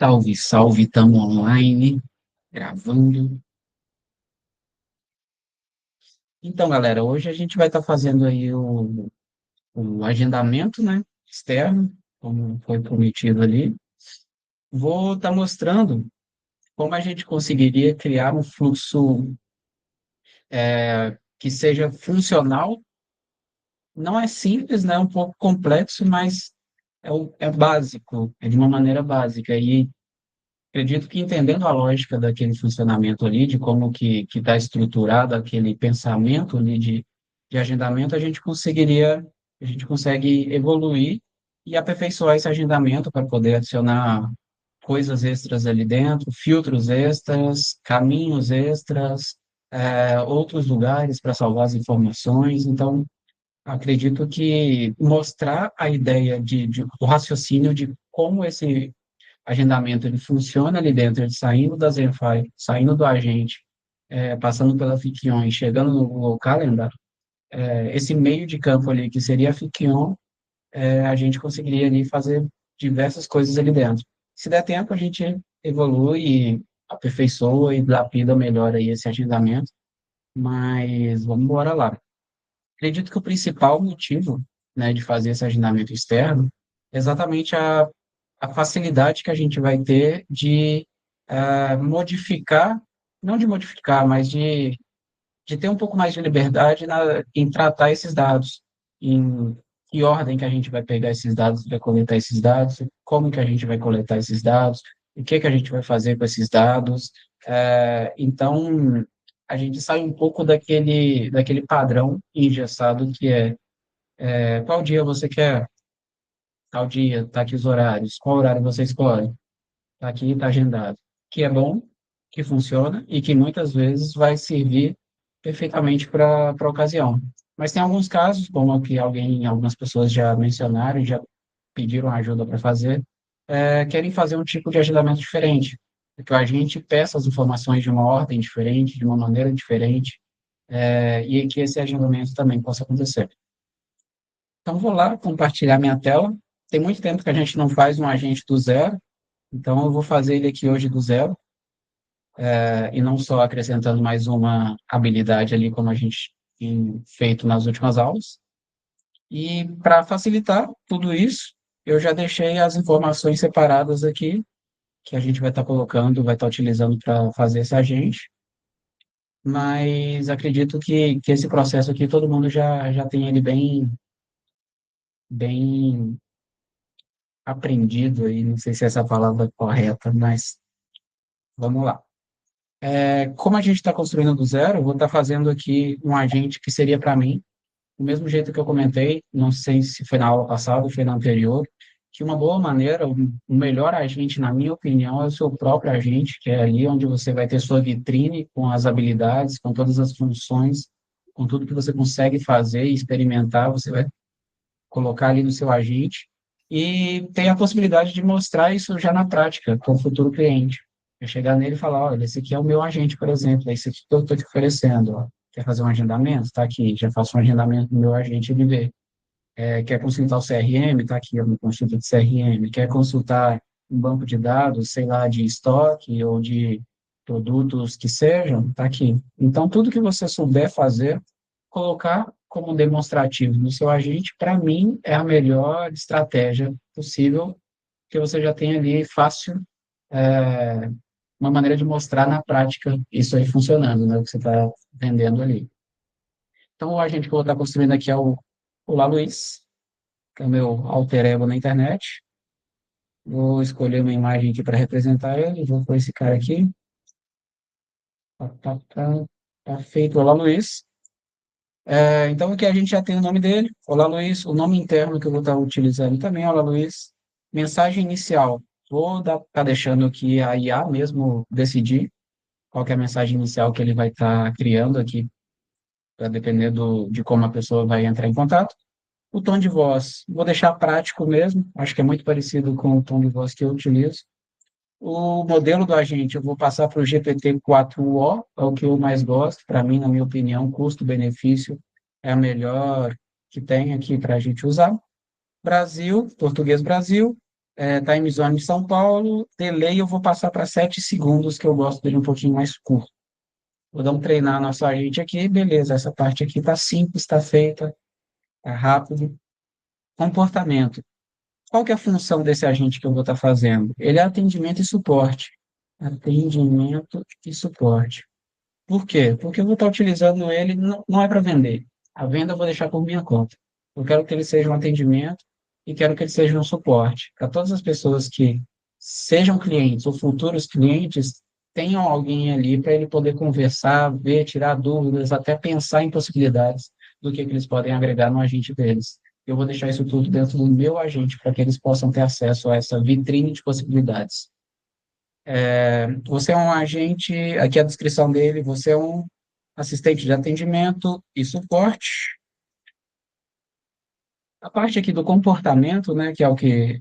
Salve, salve, estamos online, gravando. Então, galera, hoje a gente vai estar fazendo aí o agendamento, né, externo, como foi prometido ali. Vou estar mostrando como a gente conseguiria criar um fluxo que seja funcional. Não é simples, né, é um pouco complexo, mas é básico, é de uma maneira básica. E acredito que entendendo a lógica daquele funcionamento ali, de como que está estruturado aquele pensamento ali de agendamento, a gente consegue evoluir e aperfeiçoar esse agendamento para poder adicionar coisas extras ali dentro, filtros extras, caminhos extras, outros lugares para salvar as informações. Então, acredito que mostrar a ideia o raciocínio de como esse agendamento ele funciona ali dentro, ele saindo da Zenfy, saindo do agente, passando pela Fickion e chegando no Google Calendar, esse meio de campo ali, que seria a Fickion, a gente conseguiria ali fazer diversas coisas ali dentro. Se der tempo, a gente evolui, e aperfeiçoa e lapida melhor aí esse agendamento, mas vamos embora lá. Acredito que o principal motivo, né, de fazer esse agendamento externo é exatamente a facilidade que a gente vai ter de modificar, não de modificar, mas de ter um pouco mais de liberdade em tratar esses dados, em que ordem que a gente vai pegar esses dados, vai coletar esses dados, como que a gente vai coletar esses dados, o que que a gente vai fazer com esses dados. Então, a gente sai um pouco daquele padrão engessado que qual dia você quer? Tal dia, tá aqui os horários. Qual horário você escolhe? Tá aqui, tá agendado. Que é bom, que funciona e que muitas vezes vai servir perfeitamente para a ocasião. Mas tem alguns casos, como o que algumas pessoas já mencionaram, e já pediram ajuda para fazer, querem fazer um tipo de agendamento diferente, que a gente peça as informações de uma ordem diferente, de uma maneira diferente, e que esse agendamento também possa acontecer. Então, vou lá compartilhar minha tela. Tem muito tempo que a gente não faz um agente do zero, então eu vou fazer ele aqui hoje do zero, e não só acrescentando mais uma habilidade ali, como a gente tem feito nas últimas aulas. E para facilitar tudo isso, eu já deixei as informações separadas aqui, que a gente vai estar colocando, vai estar utilizando para fazer esse agente, mas acredito que esse processo aqui todo mundo já tem ele bem aprendido aí, não sei se essa palavra é correta, mas vamos lá. Como a gente está construindo do zero, eu vou estar fazendo aqui um agente que seria para mim, do mesmo jeito que eu comentei, não sei se foi na aula passada ou foi na anterior, que uma boa maneira, o melhor agente, na minha opinião, é o seu próprio agente, que é ali onde você vai ter sua vitrine com as habilidades, com todas as funções, com tudo que você consegue fazer e experimentar, você vai colocar ali no seu agente e tem a possibilidade de mostrar isso já na prática com o futuro cliente. É chegar nele e falar, olha, esse aqui é o meu agente, por exemplo, é esse aqui que eu estou te oferecendo, ó. Quer fazer um agendamento? Está aqui, já faço um agendamento do meu agente, ele vê. Quer consultar o CRM? Está aqui, uma consulta de CRM. Quer consultar um banco de dados, sei lá, de estoque ou de produtos que sejam? Está aqui. Então, tudo que você souber fazer, colocar como demonstrativo no seu agente, para mim, é a melhor estratégia possível, que você já tem ali fácil, é, uma maneira de mostrar na prática isso aí funcionando, né, o que você está vendendo ali. Então, o agente que eu vou estar construindo aqui é o Lá Luiz, que é o meu alter ego na internet. Vou escolher uma imagem aqui para representar ele, vou pôr esse cara aqui. Tá feito, Olá Luiz. Então, aqui a gente já tem o nome dele, Olá Luiz, o nome interno que eu vou estar utilizando também, Olá Luiz. Mensagem inicial, vou estar deixando aqui a IA mesmo decidir qual que é a mensagem inicial que ele vai estar criando aqui, para depender de como a pessoa vai entrar em contato. O tom de voz, vou deixar prático mesmo, acho que é muito parecido com o tom de voz que eu utilizo. O modelo do agente, eu vou passar para o GPT-4o, é o que eu mais gosto, para mim, na minha opinião, custo-benefício é a melhor que tem aqui para a gente usar. Brasil, português Brasil, time zone de São Paulo, delay eu vou passar para 7 segundos, que eu gosto dele um pouquinho mais curto. Vou dar um treinar a nossa agente aqui, beleza, essa parte aqui está simples, está feita, está rápido. Comportamento. Qual que é a função desse agente que eu vou estar fazendo? Ele é atendimento e suporte. Atendimento e suporte. Por quê? Porque eu vou estar utilizando ele, não é para vender. A venda eu vou deixar por minha conta. Eu quero que ele seja um atendimento e quero que ele seja um suporte. Para todas as pessoas que sejam clientes ou futuros clientes, tenham alguém ali para ele poder conversar, ver, tirar dúvidas, até pensar em possibilidades do que eles podem agregar no agente deles. Eu vou deixar isso tudo dentro do meu agente para que eles possam ter acesso a essa vitrine de possibilidades. Você é um agente, aqui a descrição dele, você é um assistente de atendimento e suporte. A parte aqui do comportamento, né, que é o que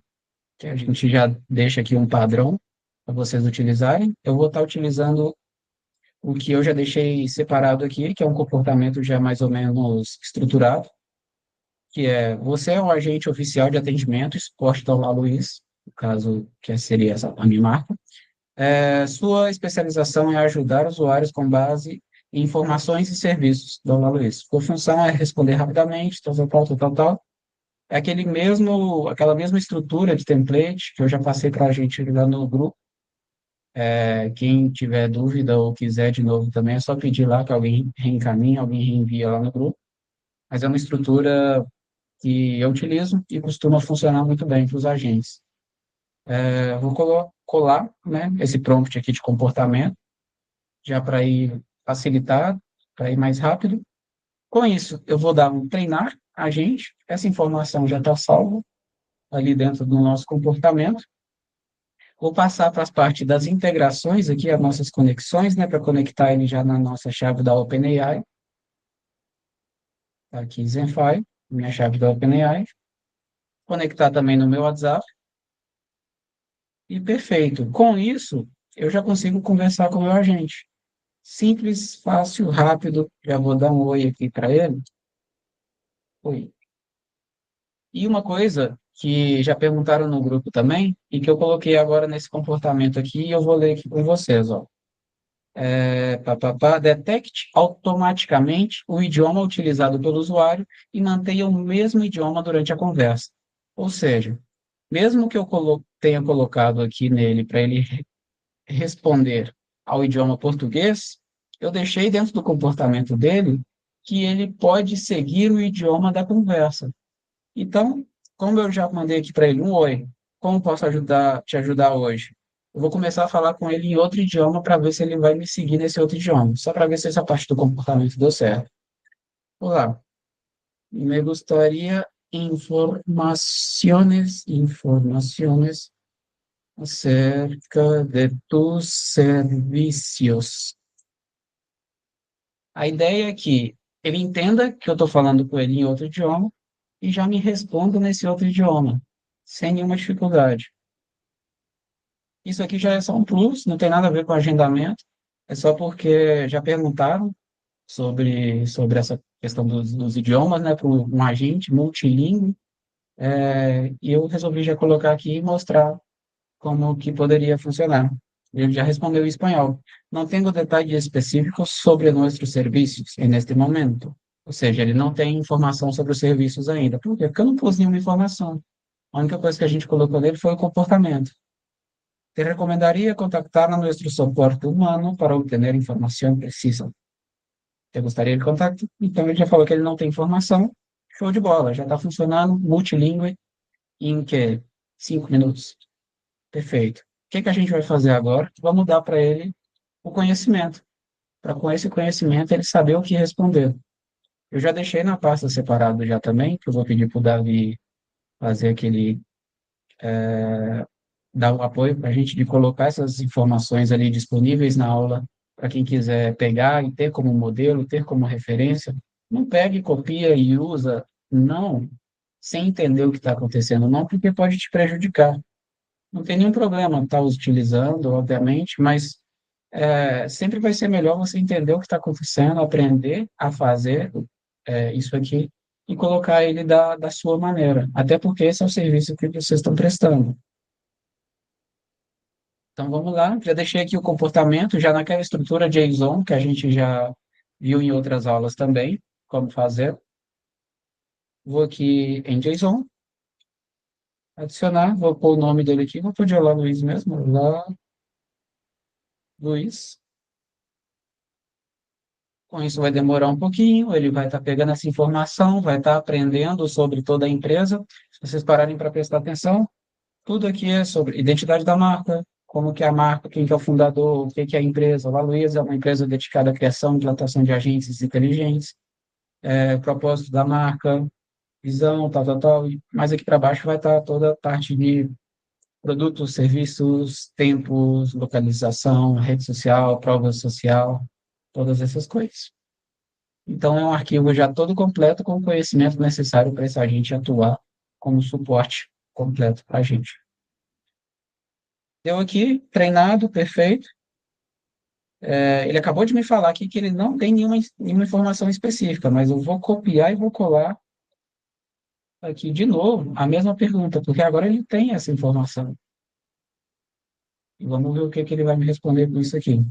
a gente já deixa aqui um padrão para vocês utilizarem, eu vou estar utilizando o que eu já deixei separado aqui, que é um comportamento já mais ou menos estruturado, que é você é um agente oficial de atendimento e suporte da Olá Luiz, no caso, que seria essa, a minha marca. Sua especialização é ajudar usuários com base em informações e serviços da Olá Luiz. Sua função é responder rapidamente, tal, tal, tal, tal, tal. É aquela mesma estrutura de template que eu já passei para a gente lá no grupo. Quem tiver dúvida ou quiser de novo também, é só pedir lá que alguém reencaminhe, alguém reenvia lá no grupo. Mas é uma estrutura que eu utilizo e costuma funcionar muito bem para os agentes. Eu vou colar, né, esse prompt aqui de comportamento, já para ir facilitar, para ir mais rápido. Com isso, eu vou dar um treinar agente, essa informação já está salva ali dentro do nosso comportamento. Vou passar para as partes das integrações aqui, as nossas conexões, né, para conectar ele já na nossa chave da OpenAI. Tá aqui, Zenfy, minha chave da OpenAI. Conectar também no meu WhatsApp. E perfeito. Com isso, eu já consigo conversar com o meu agente. Simples, fácil, rápido. Já vou dar um oi aqui para ele. Oi. E uma coisa que já perguntaram no grupo também, e que eu coloquei agora nesse comportamento aqui, e eu vou ler aqui com vocês, ó. Detecte automaticamente o idioma utilizado pelo usuário e mantenha o mesmo idioma durante a conversa. Ou seja, mesmo que eu tenha colocado aqui nele para ele responder ao idioma português, eu deixei dentro do comportamento dele que ele pode seguir o idioma da conversa. Então, como eu já mandei aqui para ele um oi, como posso te ajudar hoje? Eu vou começar a falar com ele em outro idioma para ver se ele vai me seguir nesse outro idioma, só para ver se essa parte do comportamento deu certo. Olá, me gustaría informaciones acerca de tus servicios. A ideia é que ele entenda que eu estou falando com ele em outro idioma e já me responda nesse outro idioma, sem nenhuma dificuldade. Isso aqui já é só um plus, não tem nada a ver com agendamento, é só porque já perguntaram sobre essa questão dos idiomas, né, para um agente multilíngue, e eu resolvi já colocar aqui e mostrar como que poderia funcionar. Ele já respondeu em espanhol. Não tenho detalhes específicos sobre nossos serviços neste momento. Ou seja, ele não tem informação sobre os serviços ainda. Por quê? Porque eu não pus nenhuma informação. A única coisa que a gente colocou nele foi o comportamento. Te recomendaria contactar a nuestro soporte humano para obter informação precisa. Te gostaria de contato? Então, ele já falou que ele não tem informação. Show de bola, já está funcionando, multilingüe, em que? 5 minutos. Perfeito. O que que a gente vai fazer agora? Vamos dar para ele o conhecimento, para com esse conhecimento ele saber o que responder. Eu já deixei na pasta separado já também, que eu vou pedir para o Davi fazer aquele, dar o apoio para a gente de colocar essas informações ali disponíveis na aula, para quem quiser pegar e ter como modelo, ter como referência. Não pegue, copia e usa, não, sem entender o que está acontecendo, não, porque pode te prejudicar. Não tem nenhum problema estar utilizando, obviamente, mas sempre vai ser melhor você entender o que está acontecendo, aprender a fazer isso aqui e colocar ele da sua maneira. Até porque esse é o serviço que vocês estão prestando. Então vamos lá, já deixei aqui o comportamento, já naquela estrutura JSON que a gente já viu em outras aulas também, como fazer. Vou aqui em JSON, adicionar, vou pôr o nome dele aqui, vou pôr de Olá Luiz mesmo, Olá Luiz. Com isso vai demorar um pouquinho, ele vai estar pegando essa informação, vai estar aprendendo sobre toda a empresa. Se vocês pararem para prestar atenção, tudo aqui é sobre identidade da marca, como que é a marca, quem que é o fundador, o que que é a empresa. A Luiza é uma empresa dedicada à criação e implantação de agentes inteligentes, propósito da marca, visão, tal, tal, tal. E mais aqui para baixo vai estar toda a parte de produtos, serviços, tempos, localização, rede social, prova social, todas essas coisas. Então, é um arquivo já todo completo com o conhecimento necessário para esse agente atuar como suporte completo para a gente. Deu aqui, treinado, perfeito. Ele acabou de me falar aqui que ele não tem nenhuma informação específica, mas eu vou copiar e vou colar aqui de novo a mesma pergunta, porque agora ele tem essa informação. E vamos ver o que que ele vai me responder com isso aqui.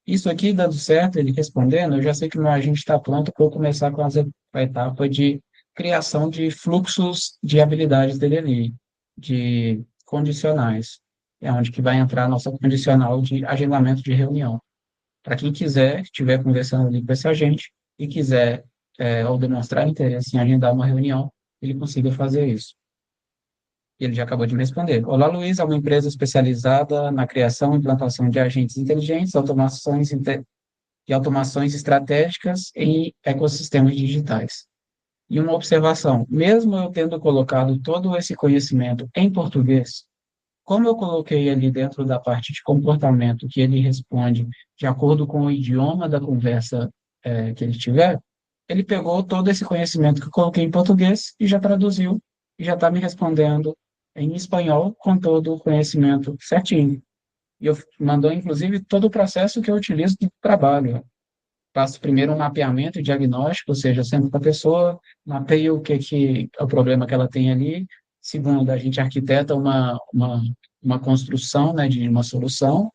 Isso aqui, dando certo, ele respondendo, eu já sei que o meu agente está pronto para eu começar com a etapa de criação de fluxos de habilidades dele ali, de condicionais. É onde que vai entrar a nossa condicional de agendamento de reunião. Para quem quiser, estiver conversando ali com esse agente e quiser, ou demonstrar interesse em agendar uma reunião, ele consiga fazer isso. E ele já acabou de me responder. Olá, Luiz, é uma empresa especializada na criação e implantação de agentes inteligentes, e automações estratégicas em ecossistemas digitais. E uma observação: mesmo eu tendo colocado todo esse conhecimento em português, como eu coloquei ali dentro da parte de comportamento que ele responde de acordo com o idioma da conversa que ele tiver, ele pegou todo esse conhecimento que eu coloquei em português e já traduziu e já está me respondendo em espanhol com todo o conhecimento certinho. E eu mandou, inclusive, todo o processo que eu utilizo no trabalho. Faço primeiro um mapeamento e diagnóstico, ou seja, sendo com a pessoa, mapeio o que é o problema que ela tem ali. Segundo, a gente arquiteta uma construção, né, de uma solução.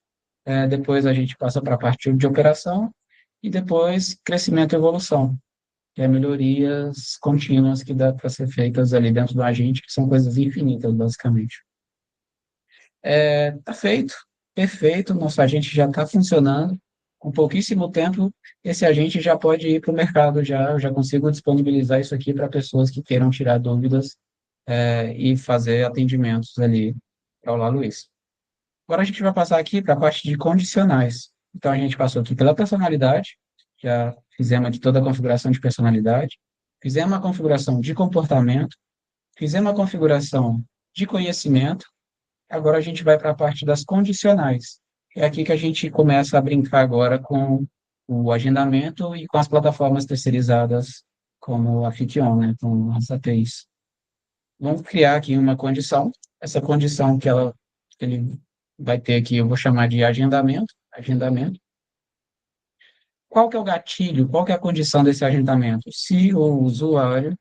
Depois a gente passa para a parte de operação e depois crescimento e evolução, que é melhorias contínuas que dá para ser feitas ali dentro do agente, que são coisas infinitas, basicamente. Tá feito, perfeito, nosso agente já está funcionando. Com pouquíssimo tempo, esse agente já pode ir para o mercado, já, eu já consigo disponibilizar isso aqui para pessoas que queiram tirar dúvidas, e fazer atendimentos ali para o Lá Luiz. Agora a gente vai passar aqui para a parte de condicionais. Então, a gente passou aqui pela personalidade, já fizemos aqui toda a configuração de personalidade, fizemos a configuração de comportamento, fizemos a configuração de conhecimento. Agora a gente vai para a parte das condicionais. É aqui que a gente começa a brincar agora com o agendamento e com as plataformas terceirizadas, como a Fikion, né, com as APIs. Vamos criar aqui uma condição. Essa condição que ele vai ter aqui, eu vou chamar de agendamento. Agendamento. Qual que é o gatilho? Qual que é a condição desse agendamento? Se o usuário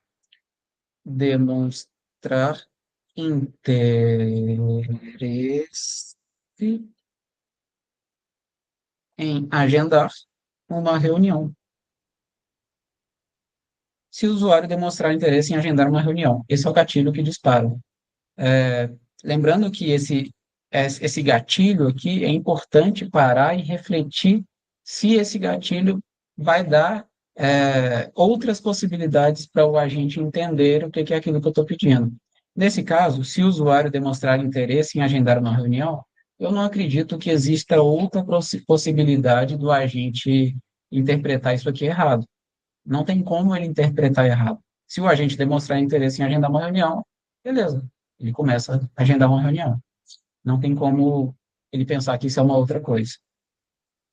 demonstrar interesse em agendar uma reunião. Se o usuário demonstrar interesse em agendar uma reunião, esse é o gatilho que dispara. Lembrando que esse gatilho aqui é importante parar e refletir se esse gatilho vai dar outras possibilidades para o agente entender o que é aquilo que eu estou pedindo. Nesse caso, se o usuário demonstrar interesse em agendar uma reunião, eu não acredito que exista outra possibilidade do agente interpretar isso aqui errado. Não tem como ele interpretar errado. Se o agente demonstrar interesse em agendar uma reunião, beleza, ele começa a agendar uma reunião. Não tem como ele pensar que isso é uma outra coisa.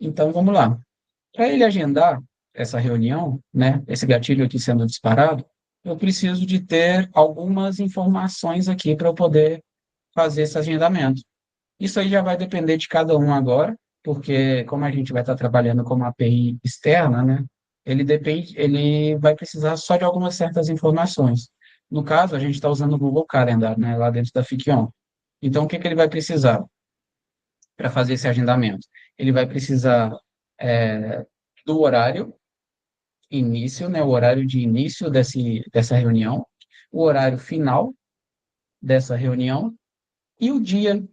Então, vamos lá. Para ele agendar essa reunião, né, esse gatilho aqui sendo disparado, eu preciso de ter algumas informações aqui para eu poder fazer esse agendamento. Isso aí já vai depender de cada um agora, porque como a gente vai estar trabalhando com uma API externa, né, ele vai precisar só de algumas certas informações. No caso, a gente está usando o Google Calendar, né, lá dentro da Fikion. Então, o que que ele vai precisar? para fazer esse agendamento. Ele vai precisar do horário início, né, o horário de início dessa reunião, o horário final dessa reunião e o dia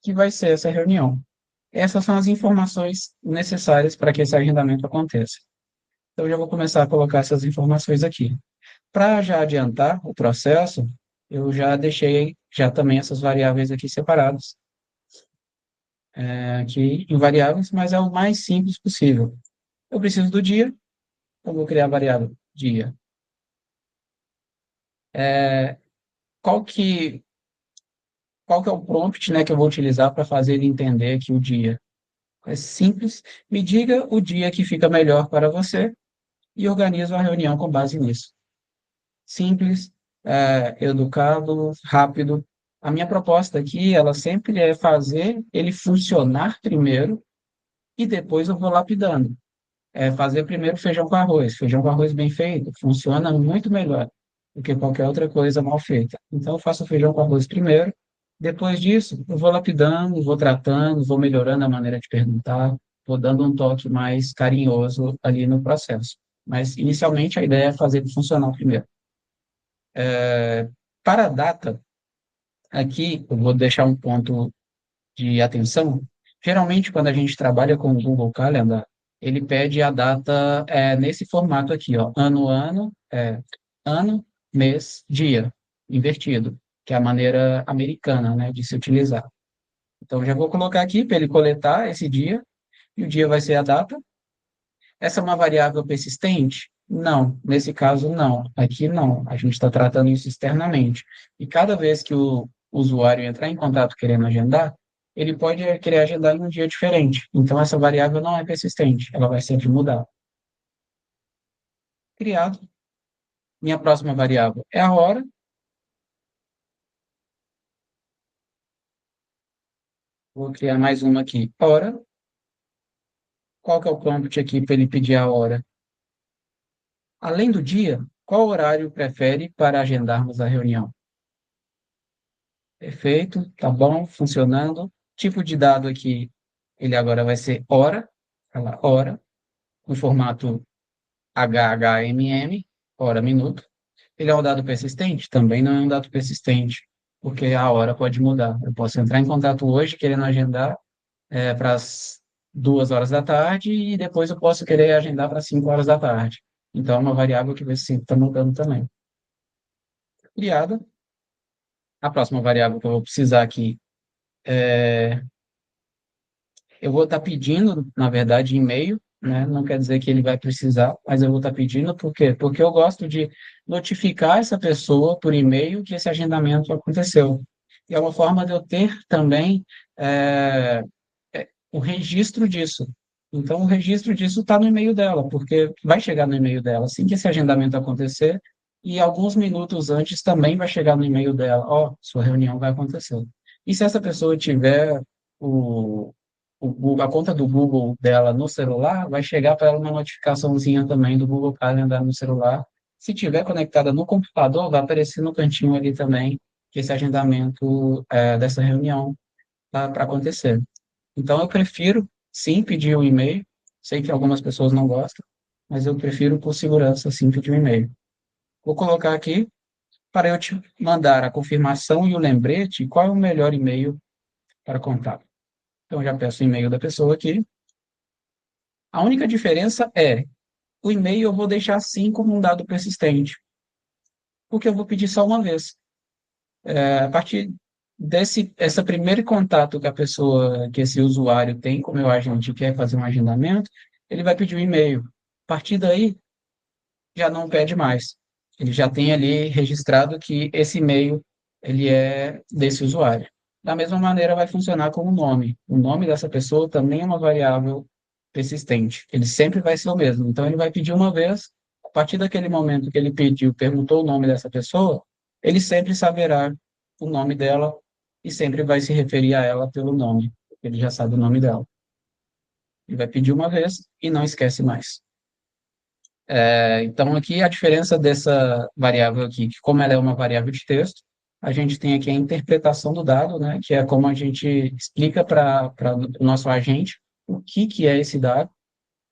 que vai ser essa reunião. Essas são as informações necessárias para que esse agendamento aconteça. Então, eu já vou começar a colocar essas informações aqui. Para já adiantar o processo, eu já deixei já também essas variáveis aqui separadas, aqui em variáveis, mas é o mais simples possível. Eu preciso do dia, eu vou criar a variável dia. Qual que, qual que é o prompt, né, que eu vou utilizar para fazer ele entender aqui o dia? É simples, me diga o dia que fica melhor para você e organizo a reunião com base nisso. Simples, educado, rápido. A minha proposta aqui, ela sempre é fazer ele funcionar primeiro e depois eu vou lapidando. É fazer primeiro feijão com arroz. Feijão com arroz bem feito funciona muito melhor do que qualquer outra coisa mal feita. Então, eu faço o feijão com arroz primeiro. Depois disso, eu vou lapidando, vou tratando, vou melhorando a maneira de perguntar, vou dando um toque mais carinhoso ali no processo. Mas, inicialmente, a ideia é fazer ele funcionar primeiro. Para a data, aqui eu vou deixar um ponto de atenção. Geralmente, quando a gente trabalha com o Google Calendar, ele pede a data nesse formato aqui, ó, ano, mês, dia, invertido, que é a maneira americana, né, de se utilizar. Então, já vou colocar aqui para ele coletar esse dia, e o dia vai ser a data. Essa é uma variável persistente? Não, nesse caso não. Aqui não. A gente está tratando isso externamente. E cada vez que o usuário entrar em contato querendo agendar, ele pode querer agendar em um dia diferente. Então, essa variável não é persistente, ela vai sempre mudar. Criado. Minha próxima variável é a hora. Vou criar mais uma aqui. Hora. Qual que é o prompt aqui para ele pedir a hora? Além do dia, qual horário prefere para agendarmos a reunião? Perfeito, tá bom, funcionando. Tipo de dado aqui, ele agora vai ser hora, olha lá, hora, no formato HHMM, hora, minuto. Ele é um dado persistente? Também não é um dado persistente, porque a hora pode mudar. Eu posso entrar em contato hoje querendo agendar para as 2 horas da tarde e depois eu posso querer agendar para 5 horas da tarde. Então, é uma variável que vai sempre estar mudando também. Criada. A próxima variável que eu vou precisar aqui eu vou estar pedindo, na verdade, e-mail, né? Não quer dizer que ele vai precisar, mas eu vou estar pedindo, por quê? Porque eu gosto de notificar essa pessoa por e-mail que esse agendamento aconteceu. E é uma forma de eu ter também é, o registro disso. Então, o registro disso está no e-mail dela, porque vai chegar no e-mail dela assim que esse agendamento acontecer, e alguns minutos antes também vai chegar no e-mail dela, ó, sua reunião vai acontecer. E se essa pessoa tiver o, a conta do Google dela no celular, vai chegar para ela uma notificaçãozinha também do Google Calendar no celular. Se tiver conectada no computador, vai aparecer no cantinho ali também que esse agendamento dessa reunião tá para acontecer. Então, eu prefiro, sim, pedir o e-mail. Sei que algumas pessoas não gostam, mas eu prefiro, por segurança, sim, pedir o e-mail. Vou colocar aqui para eu te mandar a confirmação e o lembrete, qual é o melhor e-mail para contato. Então, já peço o e-mail da pessoa aqui. A única diferença é, o e-mail eu vou deixar assim como um dado persistente, porque eu vou pedir só uma vez. A partir esse primeiro contato que a pessoa, que esse usuário tem com o meu agente e quer fazer um agendamento, ele vai pedir um e-mail. A partir daí, já não pede mais. Ele já tem ali registrado que esse e-mail ele é desse usuário. Da mesma maneira, vai funcionar com o nome. O nome dessa pessoa também é uma variável persistente. Ele sempre vai ser o mesmo. Então, ele vai pedir uma vez, a partir daquele momento que ele pediu, perguntou o nome dessa pessoa, ele sempre saberá o nome dela e sempre vai se referir a ela pelo nome. Ele já sabe o nome dela. Ele vai pedir uma vez e não esquece mais. Então, aqui a diferença dessa variável aqui, que como ela é uma variável de texto, A gente tem aqui a interpretação do dado, né, que é como a gente explica para o nosso agente o que é esse dado.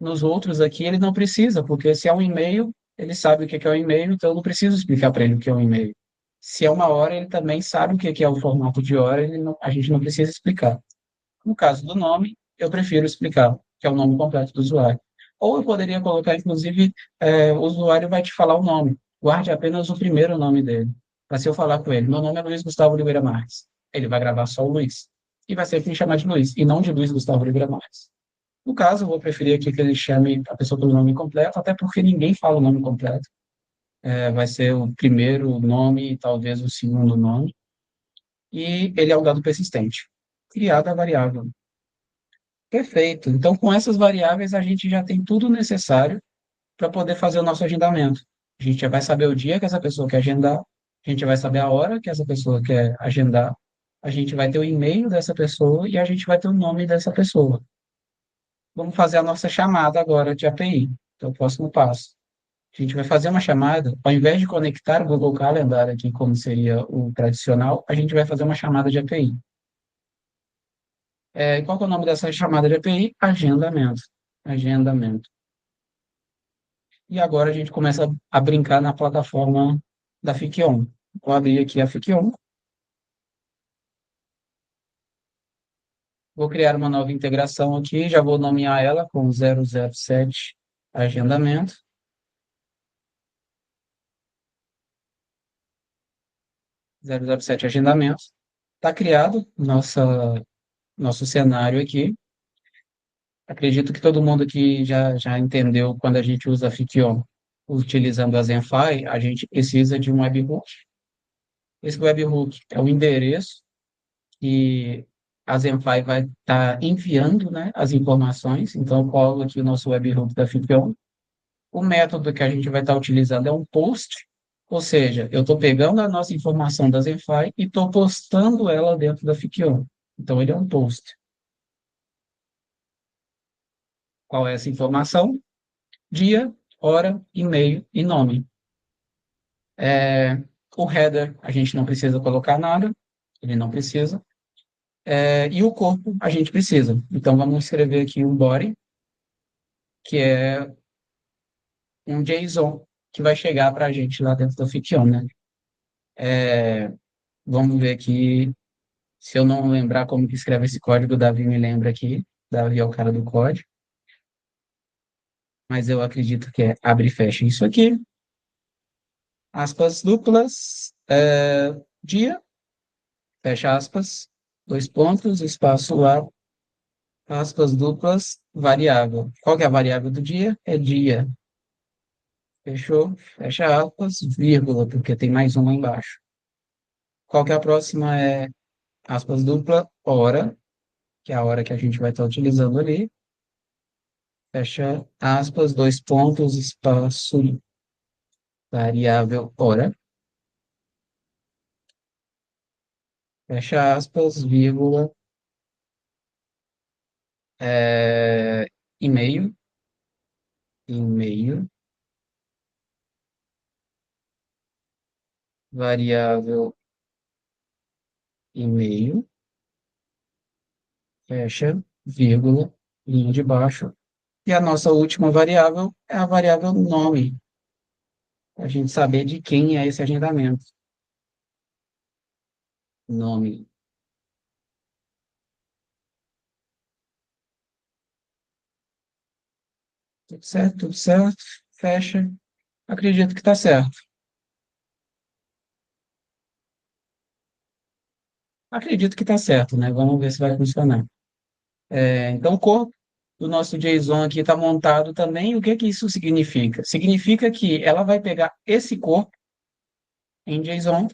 Nos outros aqui ele não precisa, porque se é um e-mail, ele sabe o que é o e-mail, então eu não preciso explicar para ele o que é um e-mail. Se é uma hora, ele também sabe o que é o formato de hora, a gente não precisa explicar. No caso do nome, eu prefiro explicar, que é o nome completo do usuário. Ou eu poderia colocar, inclusive, o usuário vai te falar o nome. Guarde apenas o primeiro nome dele. Para se eu falar com ele, meu nome é Luiz Gustavo Oliveira Marques. Ele vai gravar só o Luiz. E vai sempre me chamar de Luiz, e não de Luiz Gustavo Oliveira Marques. No caso, eu vou preferir aqui que ele chame a pessoa pelo nome completo, até porque ninguém fala o nome completo. Vai ser o primeiro nome e talvez o segundo nome. E ele é um dado persistente. Criada a variável. Perfeito. Então, com essas variáveis, a gente já tem tudo necessário para poder fazer o nosso agendamento. A gente já vai saber o dia que essa pessoa quer agendar, a gente vai saber a hora que essa pessoa quer agendar, a gente vai ter o e-mail dessa pessoa e a gente vai ter o nome dessa pessoa. Vamos fazer a nossa chamada agora de API. Então, o próximo passo. A gente vai fazer uma chamada, ao invés de conectar o Google Calendar aqui, como seria o tradicional, a gente vai fazer uma chamada de API. Qual que é o nome dessa chamada de API? Agendamento. Agendamento. E agora a gente começa a brincar na plataforma da Fikion. Vou abrir aqui a Fikion, vou criar uma nova integração aqui, já vou nomear ela com 007 agendamento, 007 agendamento. Está criado nosso cenário aqui. Acredito que todo mundo aqui já entendeu quando a gente usa a Fikion utilizando a Zenfy, a gente precisa de um webhook. Esse webhook é o endereço que a Zenfy vai estar enviando, né, as informações. Então, eu colo aqui o nosso webhook da Fipion. O método que a gente vai estar utilizando é um post, ou seja, eu estou pegando a nossa informação da Zenfy e estou postando ela dentro da Fipion. Então, ele é um post. Qual é essa informação? Dia, hora, e-mail e nome. O header, a gente não precisa colocar nada, ele não precisa. E o corpo a gente precisa. Então, vamos escrever aqui um body, que é um JSON que vai chegar para a gente lá dentro do Fiction, né? Vamos ver aqui, se eu não lembrar como que escreve esse código, o Davi me lembra aqui. Davi é o cara do código. Mas eu acredito que é abre e fecha isso aqui. Aspas duplas, dia, fecha aspas, dois pontos, espaço lá, aspas duplas, variável. Qual que é a variável do dia? É dia. Fechou? Fecha aspas, vírgula, porque tem mais uma embaixo. Qual que é a próxima? Aspas dupla, hora, que é a hora que a gente vai estar utilizando ali. Fecha aspas, dois pontos, espaço, variável, hora. Fecha aspas, vírgula, e-mail, e-mail, variável, e-mail, fecha, vírgula, linha de baixo. E a nossa última variável é a variável nome, para a gente saber de quem é esse agendamento. Nome. Tudo certo, tudo certo. Fecha. Acredito que está certo. Acredito que está certo, né? Vamos ver se vai funcionar. Então, o corpo do nosso JSON aqui está montado também. O que que isso significa? Significa que ela vai pegar esse corpo em JSON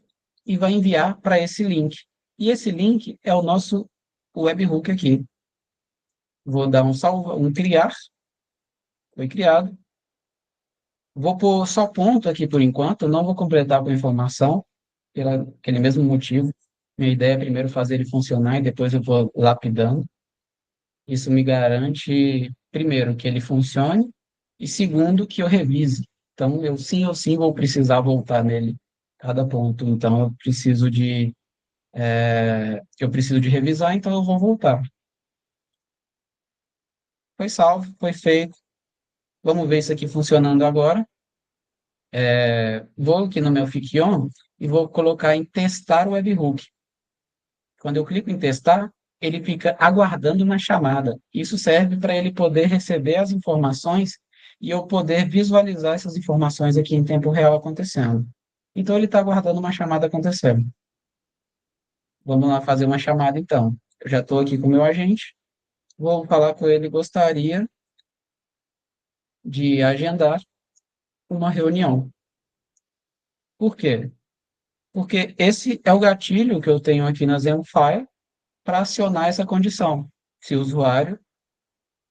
e vai enviar para esse link. E esse link é o nosso webhook aqui. Vou dar um salva, um criar. Foi criado. Vou pôr só ponto aqui por enquanto. Não vou completar com informação, pelo aquele mesmo motivo. Minha ideia é primeiro fazer ele funcionar e depois eu vou lapidando. Isso me garante, primeiro, que ele funcione e segundo, que eu revise. Então, eu sim ou sim vou precisar voltar nele cada ponto. Então, eu preciso de revisar, então eu vou voltar. Foi salvo, foi feito. Vamos ver isso aqui funcionando agora. Vou aqui no meu Fiction e vou colocar em testar o webhook. Quando eu clico em testar, ele fica aguardando uma chamada. Isso serve para ele poder receber as informações e eu poder visualizar essas informações aqui em tempo real acontecendo. Então, ele está aguardando uma chamada acontecendo. Vamos lá fazer uma chamada, então. Eu já estou aqui com o meu agente. Vou falar com ele. Gostaria de agendar uma reunião. Por quê? Porque esse é o gatilho que eu tenho aqui na Zenfire para acionar essa condição. Se o usuário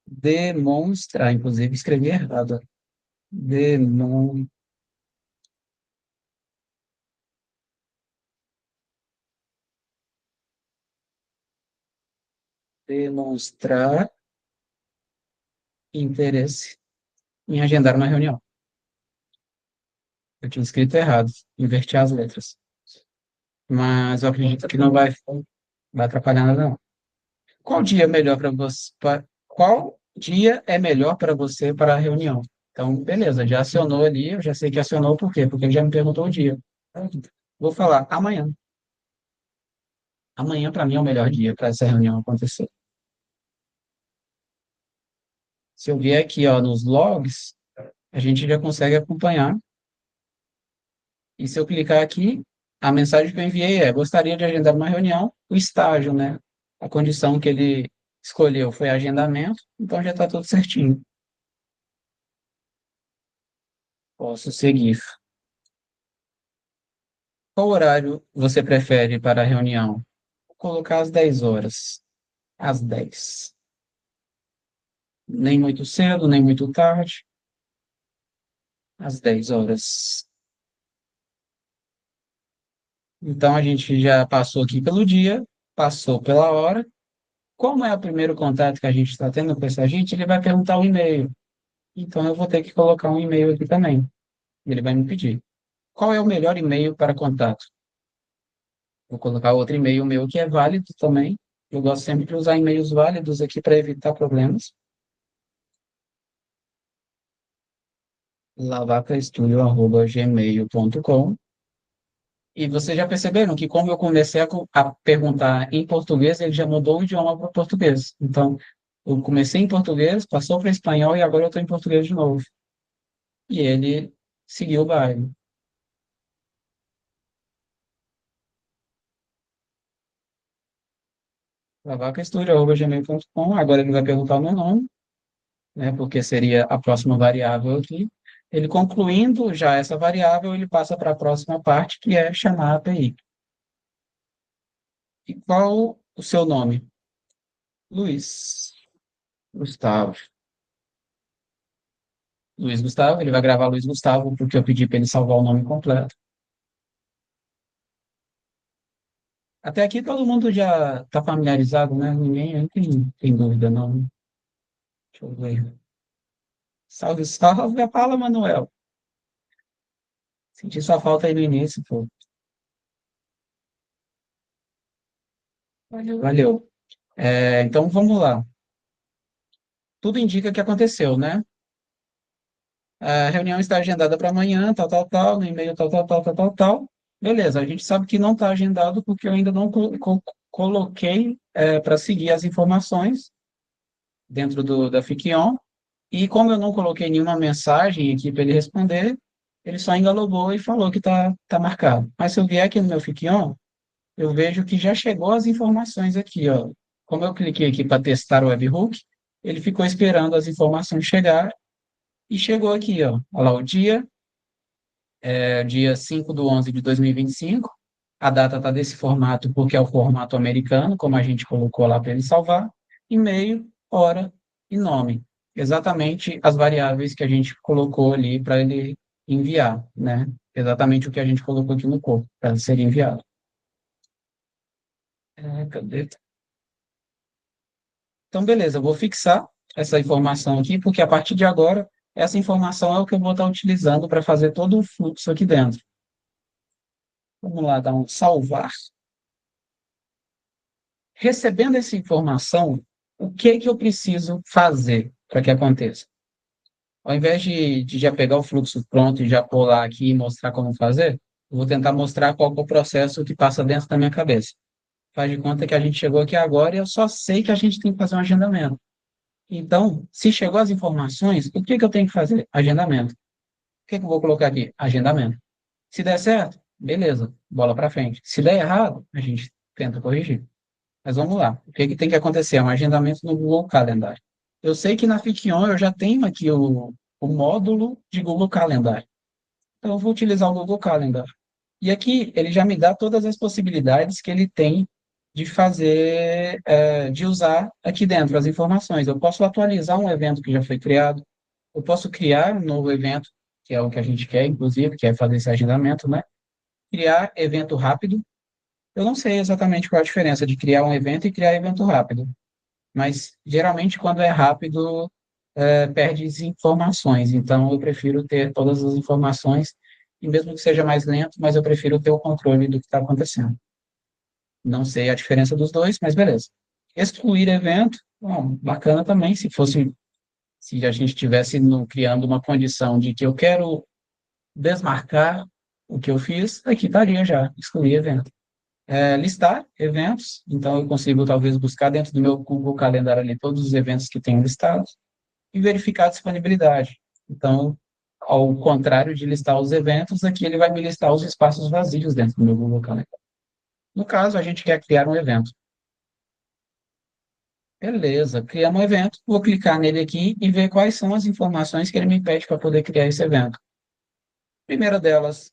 demonstrar, inclusive escrevi errado, demon, demonstrar interesse em agendar uma reunião. Eu tinha escrito errado, inverti as letras. Mas eu acredito que não vai atrapalhar nada, não. Qual dia é melhor para você? Qual dia é melhor para você para a reunião? Então, beleza, já acionou ali, eu já sei que acionou por quê? Porque ele já me perguntou o dia. Vou falar amanhã. Amanhã, para mim, é o melhor dia para essa reunião acontecer. Se eu vier aqui, ó, nos logs, a gente já consegue acompanhar. E se eu clicar aqui, a mensagem que eu enviei é: gostaria de agendar uma reunião, o estágio, né? A condição que ele escolheu foi agendamento, então já está tudo certinho. Posso seguir. Qual horário você prefere para a reunião? Vou colocar às 10 horas. Às 10. Nem muito cedo, nem muito tarde. Às 10 horas. Então a gente já passou aqui pelo dia, passou pela hora. Como é o primeiro contato que a gente está tendo com esse agente, ele vai perguntar o e-mail. Então eu vou ter que colocar um e-mail aqui também. Ele vai me pedir. Qual é o melhor e-mail para contato? Vou colocar outro e-mail meu que é válido também. Eu gosto sempre de usar e-mails válidos aqui para evitar problemas. lavacastudio@gmail.com. E vocês já perceberam que, como eu comecei a perguntar em português, ele já mudou o idioma para o português. Então, eu comecei em português, passou para espanhol e agora eu estou em português de novo. E ele seguiu o baile. lavacastudio@gmail.com. Agora ele vai perguntar o meu nome, né, porque seria a próxima variável aqui. Ele concluindo já essa variável, ele passa para a próxima parte, que é chamar a API. E qual o seu nome? Luiz Gustavo. Luiz Gustavo, ele vai gravar Luiz Gustavo, porque eu pedi para ele salvar o nome completo. Até aqui todo mundo já está familiarizado, né? Ninguém tem dúvida, não. Deixa eu ver. Salve, salve, fala, Manuel. Senti sua falta aí no início, pô. Valeu. Valeu. Então vamos lá. Tudo indica que aconteceu, né? A reunião está agendada para amanhã, tal, tal, tal, no e-mail, tal, tal, tal, tal, tal, tal. Beleza, a gente sabe que não está agendado porque eu ainda não coloquei para seguir as informações dentro da Fiquion. E como eu não coloquei nenhuma mensagem aqui para ele responder, ele só engalogou e falou que tá marcado. Mas se eu vier aqui no meu Fiquion, eu vejo que já chegou as informações aqui, ó. Como eu cliquei aqui para testar o webhook, ele ficou esperando as informações chegar e chegou aqui, ó. Olha lá, o dia é dia 5/11 de 2025. A data está desse formato porque é o formato americano, como a gente colocou lá para ele salvar. E-mail, hora e nome. Exatamente as variáveis que a gente colocou ali para ele enviar, né? Exatamente o que a gente colocou aqui no corpo, para ser enviado. Cadê? Então, beleza, eu vou fixar essa informação aqui, porque a partir de agora, essa informação é o que eu vou estar utilizando para fazer todo o fluxo aqui dentro. Vamos lá, dar um salvar. Recebendo essa informação, o que que eu preciso fazer para que aconteça? Ao invés de já pegar o fluxo pronto e já pular aqui e mostrar como fazer, eu vou tentar mostrar qual que é o processo que passa dentro da minha cabeça. Faz de conta que a gente chegou aqui agora e eu só sei que a gente tem que fazer um agendamento. Então, se chegou as informações, o que que eu tenho que fazer? Agendamento. O que que eu vou colocar aqui? Agendamento. Se der certo, beleza, bola para frente. Se der errado, a gente tenta corrigir. Mas vamos lá. O que que tem que acontecer? É um agendamento no Google Calendar. Eu sei que na Fiction eu já tenho aqui o módulo de Google Calendar. Então, eu vou utilizar o Google Calendar. E aqui ele já me dá todas as possibilidades que ele tem de fazer, de usar aqui dentro as informações. Eu posso atualizar um evento que já foi criado, eu posso criar um novo evento, que é o que a gente quer, inclusive, que é fazer esse agendamento, né? Criar evento rápido. Eu não sei exatamente qual a diferença de criar um evento e criar evento rápido, mas geralmente quando é rápido, perde as informações. Então eu prefiro ter todas as informações, e mesmo que seja mais lento, mas eu prefiro ter o controle do que está acontecendo. Não sei a diferença dos dois, mas beleza. Excluir evento, bom, bacana também, se a gente estivesse criando uma condição de que eu quero desmarcar o que eu fiz, aqui estaria já, excluir evento. Listar eventos, então eu consigo talvez buscar dentro do meu Google Calendar ali todos os eventos que tenho listados e verificar a disponibilidade. Então, ao contrário de listar os eventos, aqui ele vai me listar os espaços vazios dentro do meu Google Calendar. No caso, a gente quer criar um evento. Beleza, criar um evento, vou clicar nele aqui e ver quais são as informações que ele me pede para poder criar esse evento. Primeira delas,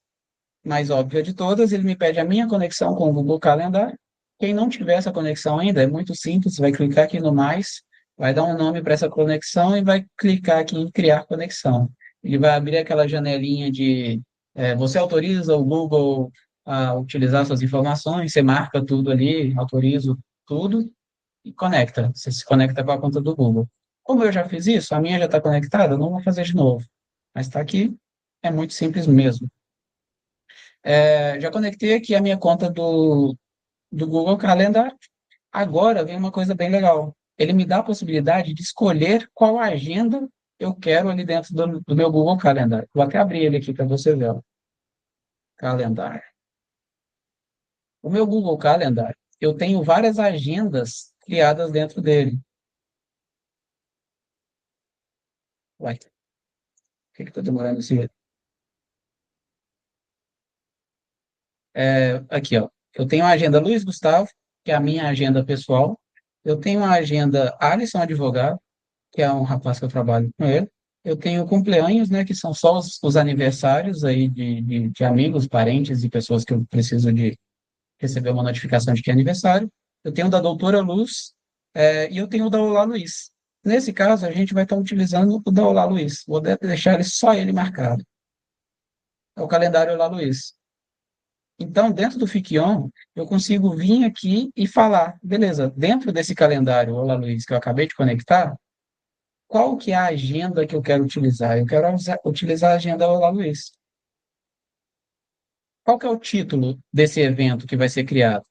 mais óbvia de todas, ele me pede a minha conexão com o Google Calendar. Quem não tiver essa conexão ainda, é muito simples, vai clicar aqui no mais, vai dar um nome para essa conexão e vai clicar aqui em criar conexão. Ele vai abrir aquela janelinha de você autoriza o Google a utilizar suas informações, você marca tudo ali, autorizo tudo e conecta. Você se conecta com a conta do Google. Como eu já fiz isso, a minha já está conectada, eu não vou fazer de novo. Mas está aqui, é muito simples mesmo. Já conectei aqui a minha conta do Google Calendar. Agora vem uma coisa bem legal. Ele me dá a possibilidade de escolher qual agenda eu quero ali dentro do meu Google Calendar. Vou até abrir ele aqui para você ver. Ó. Calendar. O meu Google Calendar, eu tenho várias agendas criadas dentro dele. Uai, por que está demorando esse... aqui, ó. Eu tenho a agenda Luiz Gustavo, que é a minha agenda pessoal. Eu tenho a agenda Alisson Advogado, que é um rapaz que eu trabalho com ele. Eu tenho cumpleaños, né, que são só os aniversários aí de amigos, parentes e pessoas que eu preciso de receber uma notificação de que é aniversário. Eu tenho o da doutora Luz, e eu tenho o da Olá Luiz. Nesse caso, a gente vai estar utilizando o da Olá Luiz. Vou deixar só ele marcado. É o calendário Olá Luiz. Então, dentro do Fiquion, eu consigo vir aqui e falar, beleza, dentro desse calendário Olá Luiz que eu acabei de conectar, qual que é a agenda que eu quero utilizar? Eu quero utilizar a agenda Olá Luiz. Qual que é o título desse evento que vai ser criado?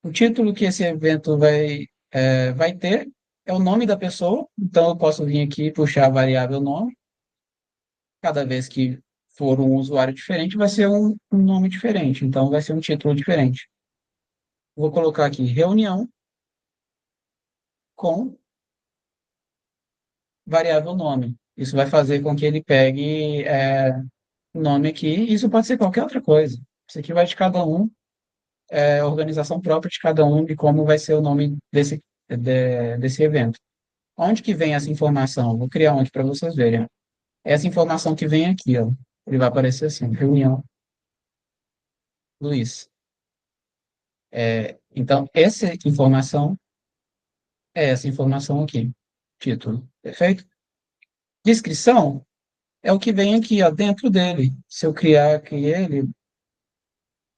O título que esse evento vai ter é o nome da pessoa, então eu posso vir aqui e puxar a variável nome. Cada vez que for um usuário diferente, vai ser um nome diferente, então vai ser um título diferente. Vou colocar aqui reunião com variável nome. Isso vai fazer com que ele pegue o nome aqui. Isso pode ser qualquer outra coisa. Isso aqui vai de cada um, a organização própria de cada um, de como vai ser o nome desse evento. Onde que vem essa informação? Vou criar um aqui para vocês verem. Ó. Essa informação que vem aqui, ó, ele vai aparecer assim, reunião, Luiz. Então, essa informação é essa informação aqui, título, perfeito? Descrição é o que vem aqui, ó, dentro dele. Se eu criar aqui ele,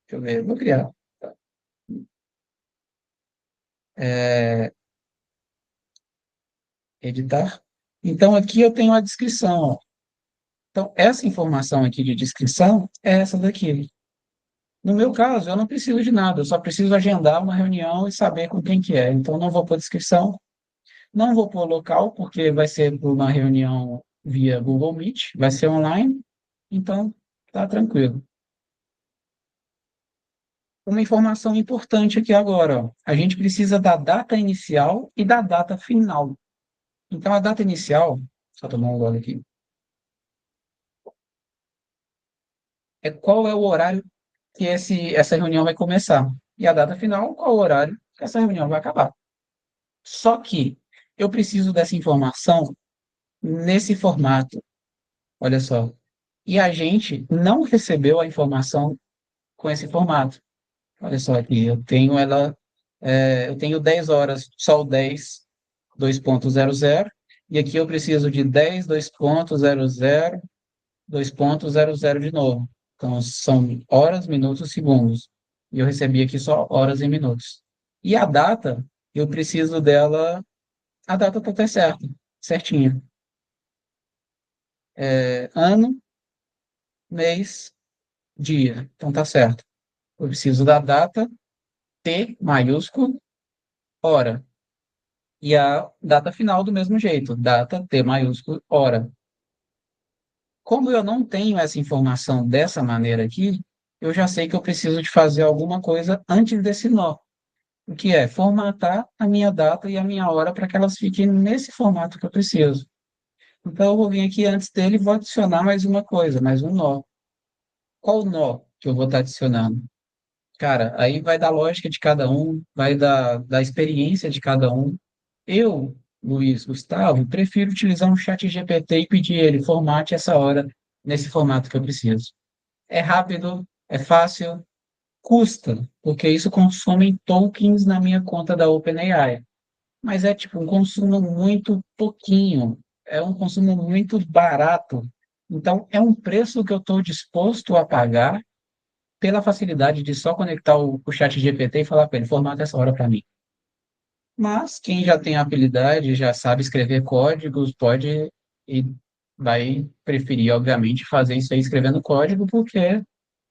deixa eu ver, vou criar. É, editar. Então, aqui eu tenho a descrição. Ó. Então, essa informação aqui de descrição é essa daqui. No meu caso, eu não preciso de nada, eu só preciso agendar uma reunião e saber com quem que é. Então, não vou pôr descrição, não vou pôr local, porque vai ser por uma reunião via Google Meet, vai ser online, então tá tranquilo. Uma informação importante aqui agora, ó. A gente precisa da data inicial e da data final. Então, a data inicial, só tomar um gole aqui, é qual é o horário que essa reunião vai começar. E a data final, qual o horário que essa reunião vai acabar. Só que eu preciso dessa informação nesse formato, olha só. E a gente não recebeu a informação com esse formato. Olha só aqui, eu tenho ela, eu tenho 10 horas, só o 10, 2.00, e aqui eu preciso de 10, 2.00, 2.00 de novo. Então, são horas, minutos, segundos. E eu recebi aqui só horas e minutos. E a data, eu preciso dela, a data está até certa, certinha. Ano, mês, dia. Então tá certo. Eu preciso da data, T maiúsculo, hora. E a data final do mesmo jeito, data, T maiúsculo, hora. Como eu não tenho essa informação dessa maneira aqui, eu já sei que eu preciso de fazer alguma coisa antes desse nó, o que é formatar a minha data e a minha hora para que elas fiquem nesse formato que eu preciso. Então, eu vou vir aqui antes dele e vou adicionar mais uma coisa, mais um nó. Qual nó que eu vou estar adicionando? Cara, aí vai da lógica de cada um, vai da experiência de cada um. Eu, Luiz Gustavo, prefiro utilizar um chat GPT e pedir ele formate essa hora nesse formato que eu preciso. É rápido, é fácil, custa, porque isso consome tokens na minha conta da OpenAI. Mas é tipo um consumo muito pouquinho, é um consumo muito barato. Então, é um preço que eu estou disposto a pagar pela facilidade de só conectar o chat GPT e falar para ele, formata essa hora para mim. Mas quem já tem habilidade, já sabe escrever códigos, pode e vai preferir, obviamente, fazer isso aí escrevendo código, porque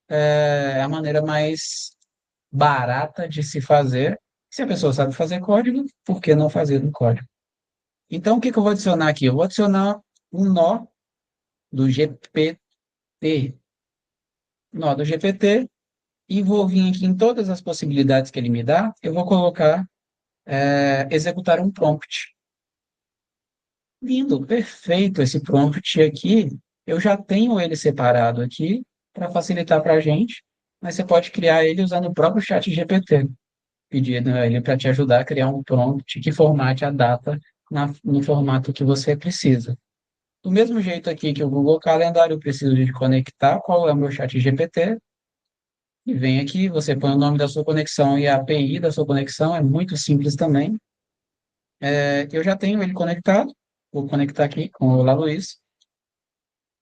é a maneira mais barata de se fazer. Se a pessoa sabe fazer código, por que não fazer no código? Então, o que que eu vou adicionar aqui? Eu vou adicionar um do GPT, nó do GPT, e vou vir aqui em todas as possibilidades que ele me dá, eu vou colocar executar um prompt. Lindo, perfeito esse prompt aqui. Eu já tenho ele separado aqui para facilitar para a gente, mas você pode criar ele usando o próprio chat GPT, pedindo a ele para te ajudar a criar um prompt que formate a data no formato que você precisa. Do mesmo jeito aqui que o Google Calendar, eu preciso de conectar qual é o meu chat GPT, e vem aqui, você põe o nome da sua conexão e a API da sua conexão, é muito simples também. Eu já tenho ele conectado, vou conectar aqui com o Olá Luiz.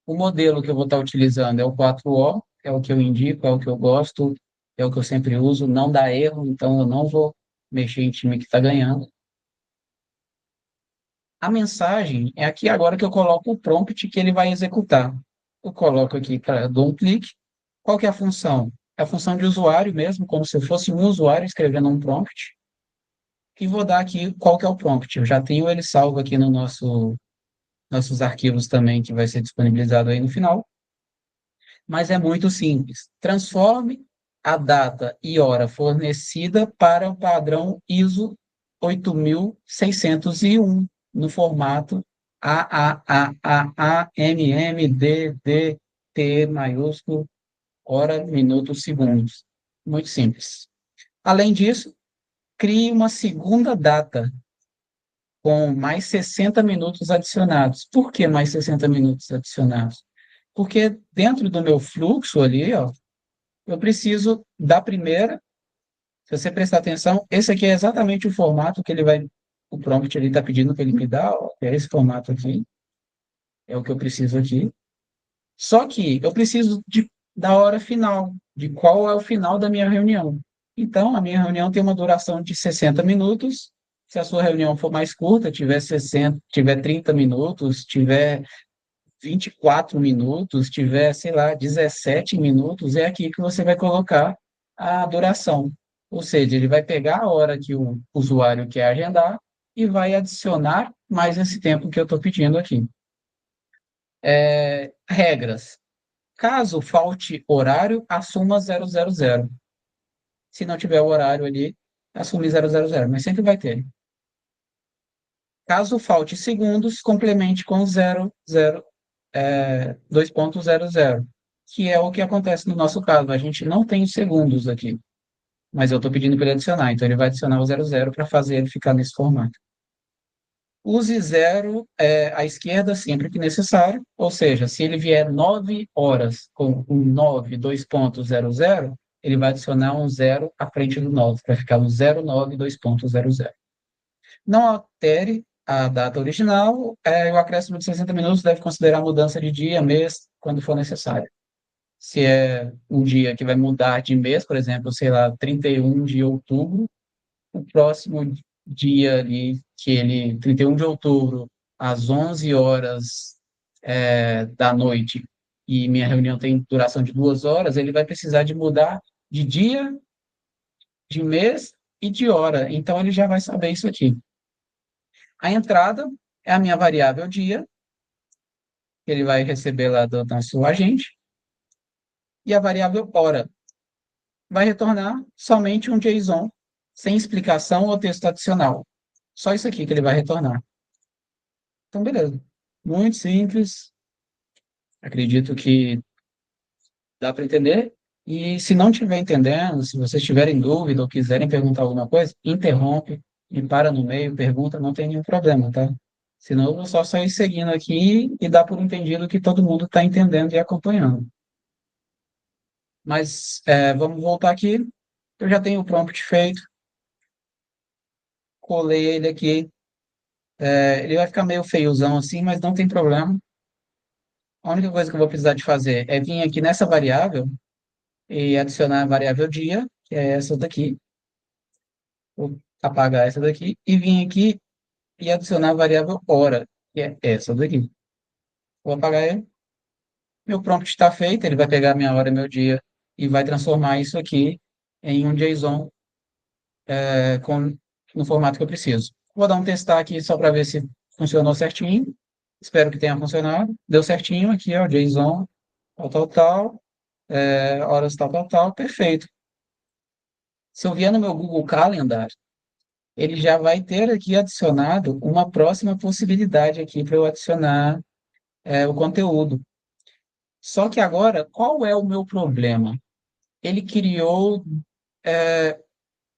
O modelo que eu vou estar utilizando é o 4O, é o que eu indico, é o que eu gosto, é o que eu sempre uso, não dá erro, então eu não vou mexer em time que está ganhando. A mensagem é aqui agora que eu coloco o prompt que ele vai executar. Eu coloco aqui, dou um clique. Qual que é a função? É a função de usuário mesmo, como se eu fosse um usuário escrevendo um prompt. E vou dar aqui qual que é o prompt. Eu já tenho ele salvo aqui no nossos arquivos também, que vai ser disponibilizado aí no final. Mas é muito simples. Transforme a data e hora fornecida para o padrão ISO 8601 no formato AAAAMMDDT maiúsculo, hora, minutos, segundos. Muito simples. Além disso, crie uma segunda data com mais 60 minutos adicionados. Por que mais 60 minutos adicionados? Porque dentro do meu fluxo ali, ó, eu preciso da primeira. Se você prestar atenção, esse aqui é exatamente o formato que ele vai, o prompt ele está pedindo que ele me dá, ó, é esse formato aqui, é o que eu preciso aqui. Só que eu preciso da hora final, de qual é o final da minha reunião. Então, a minha reunião tem uma duração de 60 minutos. Se a sua reunião for mais curta, tiver 60, tiver 30 minutos, tiver 24 minutos, tiver, sei lá, 17 minutos, é aqui que você vai colocar a duração. Ou seja, ele vai pegar a hora que o usuário quer agendar e vai adicionar mais esse tempo que eu estou pedindo aqui. Regras. Caso falte horário, assuma 000. Se não tiver o horário ali, assume 000, mas sempre vai ter. Caso falte segundos, complemente com 2.00, que é o que acontece no nosso caso. A gente não tem segundos aqui, mas eu estou pedindo para ele adicionar, então ele vai adicionar o 00 para fazer ele ficar nesse formato. Use zero à esquerda sempre que necessário, ou seja, se ele vier 9 horas com um 9, 2.00, ele vai adicionar um zero à frente do 9, para ficar no 09, 2.00. Não altere a data original, o acréscimo de 60 minutos deve considerar mudança de dia, mês, quando for necessário. Se é um dia que vai mudar de mês, por exemplo, sei lá, 31 de outubro, o próximo dia ali, 31 de outubro, às 11 horas da noite, e minha reunião tem duração de 2 horas, ele vai precisar de mudar de dia, de mês e de hora. Então, ele já vai saber isso aqui. A entrada é a minha variável dia, que ele vai receber lá do nosso agente, e a variável hora vai retornar somente um JSON, sem explicação ou texto adicional. Só isso aqui que ele vai retornar. Então, beleza. Muito simples. Acredito que dá para entender. E se não estiver entendendo, se vocês tiverem dúvida ou quiserem perguntar alguma coisa, interrompe, me para no meio, pergunta, não tem nenhum problema, tá? Senão eu vou só sair seguindo aqui e dar por entendido que todo mundo está entendendo e acompanhando. Mas vamos voltar aqui. Eu já tenho o prompt feito, colei ele aqui. Ele vai ficar meio feiozão assim, mas não tem problema. A única coisa que eu vou precisar de fazer é vir aqui nessa variável e adicionar a variável dia, que é essa daqui. Vou apagar essa daqui e vir aqui e adicionar a variável hora, que é essa daqui. Vou apagar ele. Meu prompt está feito, ele vai pegar minha hora e meu dia e vai transformar isso aqui em um JSON com, no formato que eu preciso. Vou dar um testar aqui só para ver se funcionou certinho. Espero que tenha funcionado. Deu certinho aqui, ó, JSON, tal, tal, tal, horas, tal, tal, tal, perfeito. Se eu vier no meu Google Calendar, ele já vai ter aqui adicionado uma próxima possibilidade aqui para eu adicionar o conteúdo. Só que agora, qual é o meu problema? Ele criou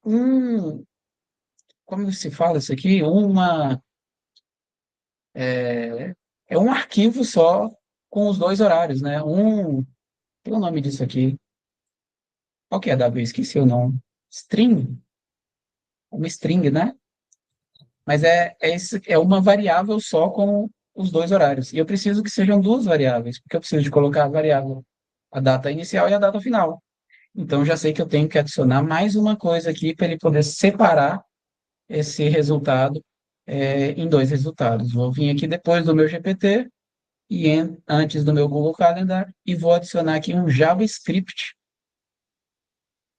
um, como se fala isso aqui? É um arquivo só com os dois horários, né? Tem o nome disso aqui. Qual que é, W? Esqueci o nome. String? Uma string, né? Mas é uma variável só com os dois horários. E eu preciso que sejam duas variáveis, porque eu preciso de colocar a variável, a data inicial e a data final. Então, já sei que eu tenho que adicionar mais uma coisa aqui para ele poder separar esse resultado em dois resultados. Vou vir aqui depois do meu GPT e antes do meu Google Calendar e vou adicionar aqui um JavaScript.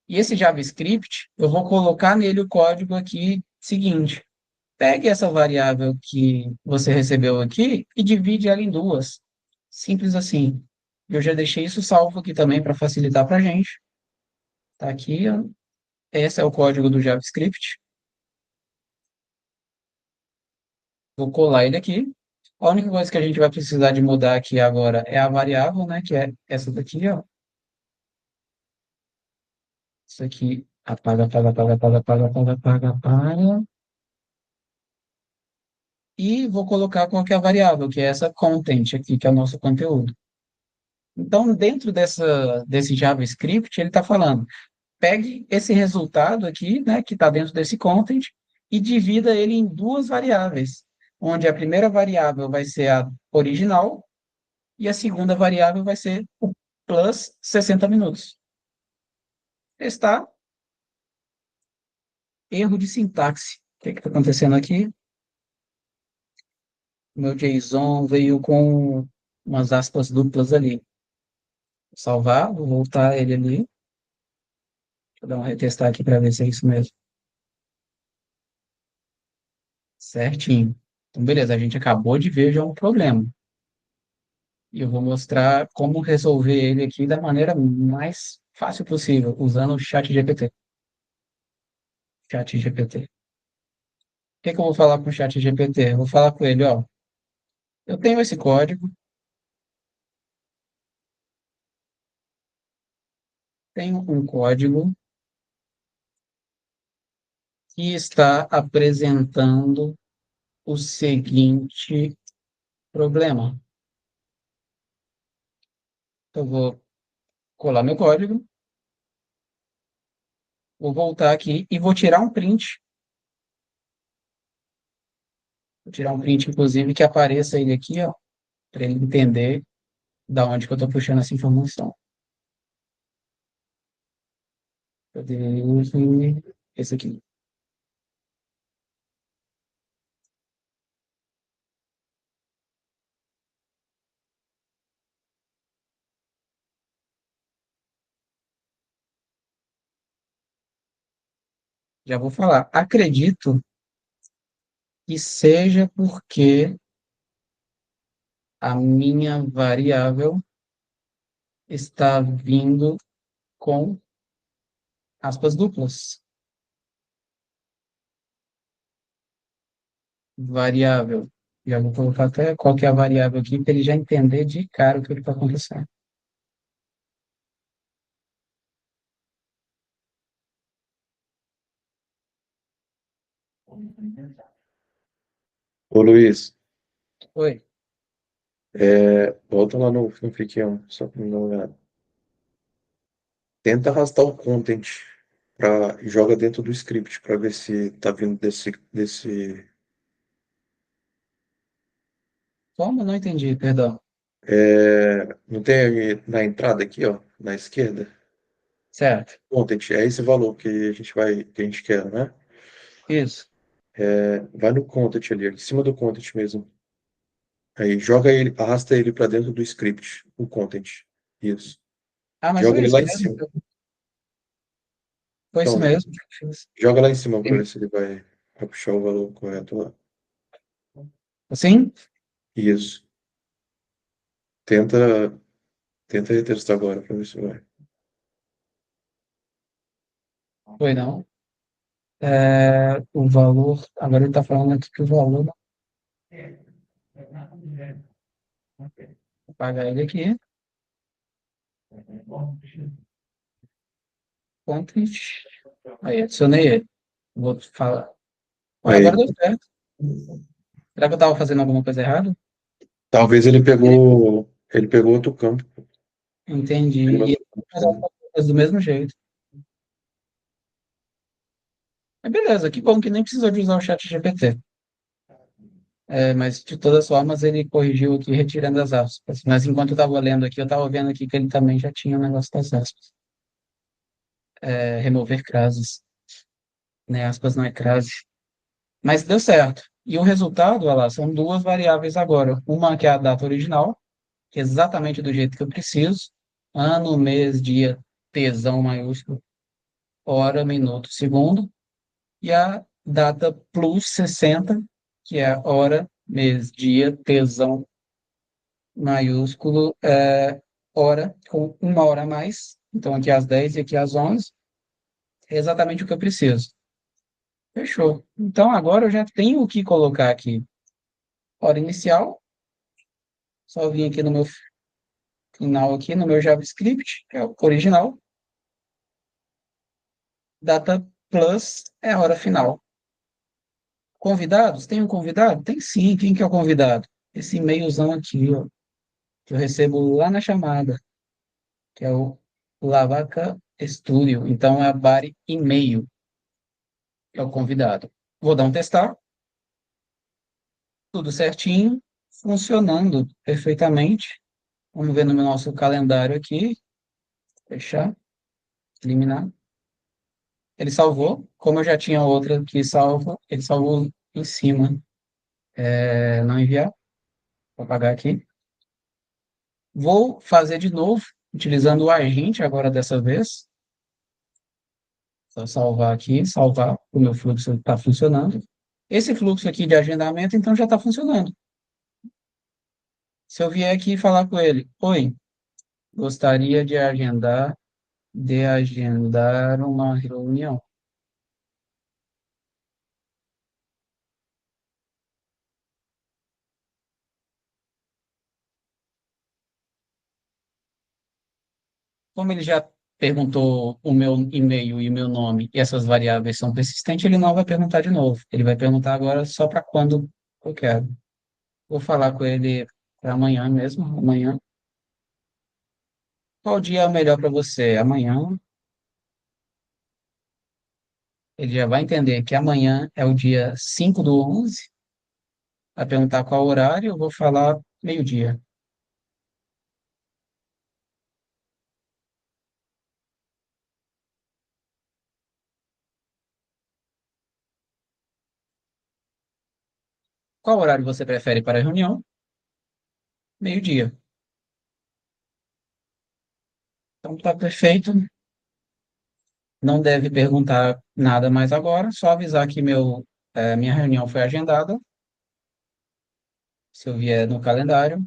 E esse JavaScript, eu vou colocar nele o código aqui seguinte. Pegue essa variável que você recebeu aqui e divide ela em duas. Simples assim. Eu já deixei isso salvo aqui também para facilitar para a gente. Está aqui, ó. Esse é o código do JavaScript. Vou colar ele aqui. A única coisa que a gente vai precisar de mudar aqui agora é a variável, né? Que é essa daqui, ó. Isso aqui, apaga, apaga, apaga, apaga, apaga, apaga, apaga, apaga. E vou colocar qual que é a variável, que é essa content aqui, que é o nosso conteúdo. Então, dentro desse JavaScript, ele está falando, pegue esse resultado aqui, né, que está dentro desse content, e divida ele em duas variáveis, onde a primeira variável vai ser a original e a segunda variável vai ser o plus 60 minutos. Testar, erro de sintaxe. O que está acontecendo aqui? Meu JSON veio com umas aspas duplas ali. Vou salvar, vou voltar ele ali. Deixa eu dar um retestar aqui para ver se é isso mesmo. Certinho. Então, beleza, a gente acabou de ver já um problema. E eu vou mostrar como resolver ele aqui da maneira mais fácil possível, usando o chat GPT. Chat GPT. O que que eu vou falar com o chat GPT? Eu vou falar com ele, ó, eu tenho esse código, tenho um código que está apresentando o seguinte problema. Eu vou colar meu código, vou voltar aqui e vou tirar um print. Vou tirar um print, inclusive, que apareça ele aqui, ó, para ele entender da onde que eu estou puxando essa informação. Cadê esse aqui? Já vou falar. Acredito que seja porque a minha variável está vindo com aspas duplas. Variável. Já vou colocar até qual que é a variável aqui para ele já entender de cara o que está acontecendo. Ô Luiz, Oi. volta lá no Fanfic 1, só pra me dar uma olhada. Tenta arrastar o content e joga dentro do script para ver se tá vindo desse. Como? Não entendi, perdão. Não tem aí na entrada aqui, ó, na esquerda? Certo. Content, é esse valor que a gente quer, né? Isso. Vai no content ali, em cima do content mesmo. Aí joga ele, arrasta ele para dentro do script, o content. Isso. Ah, mas Joga foi ele isso lá em mesmo. cima. Foi isso Então, mesmo. joga lá em cima para ver se ele vai puxar o valor correto lá. Assim? Isso. Tenta, tenta retestar agora para ver se vai. Foi não. O valor. Agora ele está falando aqui que o valor. Vou pagar ele aqui. Content. Aí, adicionei ele. Vou falar. Ué, agora Aí, deu certo. Será que eu estava fazendo alguma coisa errada? talvez ele pegou outro campo. Entendi. Pegou E outro ele campo, faz né? alguma coisa do mesmo jeito. Mas beleza, que bom que nem precisou de usar o chat GPT. Mas, de todas as formas, ele corrigiu aqui, retirando as aspas. Mas, enquanto eu estava lendo aqui, eu estava vendo aqui que ele também já tinha o negócio das aspas. Remover crases, né? Aspas não é crase. Mas deu certo. E o resultado, olha lá, são duas variáveis agora. Uma que é a data original, que é exatamente do jeito que eu preciso. Ano, mês, dia, tesão maiúsculo, hora, minuto, segundo. E a data plus 60, que é hora, mês, dia, tesão maiúsculo, hora, com uma hora a mais. Então, aqui às 10 e aqui às 11. É exatamente o que eu preciso. Fechou. Então, agora eu já tenho o que colocar aqui. Hora inicial, só vim aqui no meu final, aqui no meu JavaScript, que é o original. Data plus é a hora final. Convidados? Tem um convidado? Tem sim. Quem que é o convidado? Esse e-mailzão aqui, ó, que eu recebo lá na chamada, que é o Lavaca Studio. Então, é a body e-mail, que é o convidado. Vou dar um testar, tudo certinho, funcionando perfeitamente. Vamos ver no nosso calendário aqui, fechar, eliminar. Ele salvou, como eu já tinha outra que salva, ele salvou em cima. Não enviar, vou apagar aqui. Vou fazer de novo, utilizando o agente agora dessa vez. Só salvar aqui, salvar, o meu fluxo está funcionando. Esse fluxo aqui de agendamento, então, já está funcionando. Se eu vier aqui falar com ele, oi, gostaria de agendar uma reunião. Como ele já perguntou o meu e-mail e o meu nome, e essas variáveis são persistentes, ele não vai perguntar de novo. Ele vai perguntar agora só para quando eu quero. Vou falar com ele para amanhã mesmo, amanhã. Qual dia é o melhor para você? Amanhã. Ele já vai entender que amanhã é o dia 5/11. Vai perguntar qual horário, eu vou falar meio-dia. Qual horário você prefere para a reunião? Meio-dia. Então tá perfeito. Não deve perguntar nada mais agora, só avisar que minha reunião foi agendada. Se eu vier no calendário,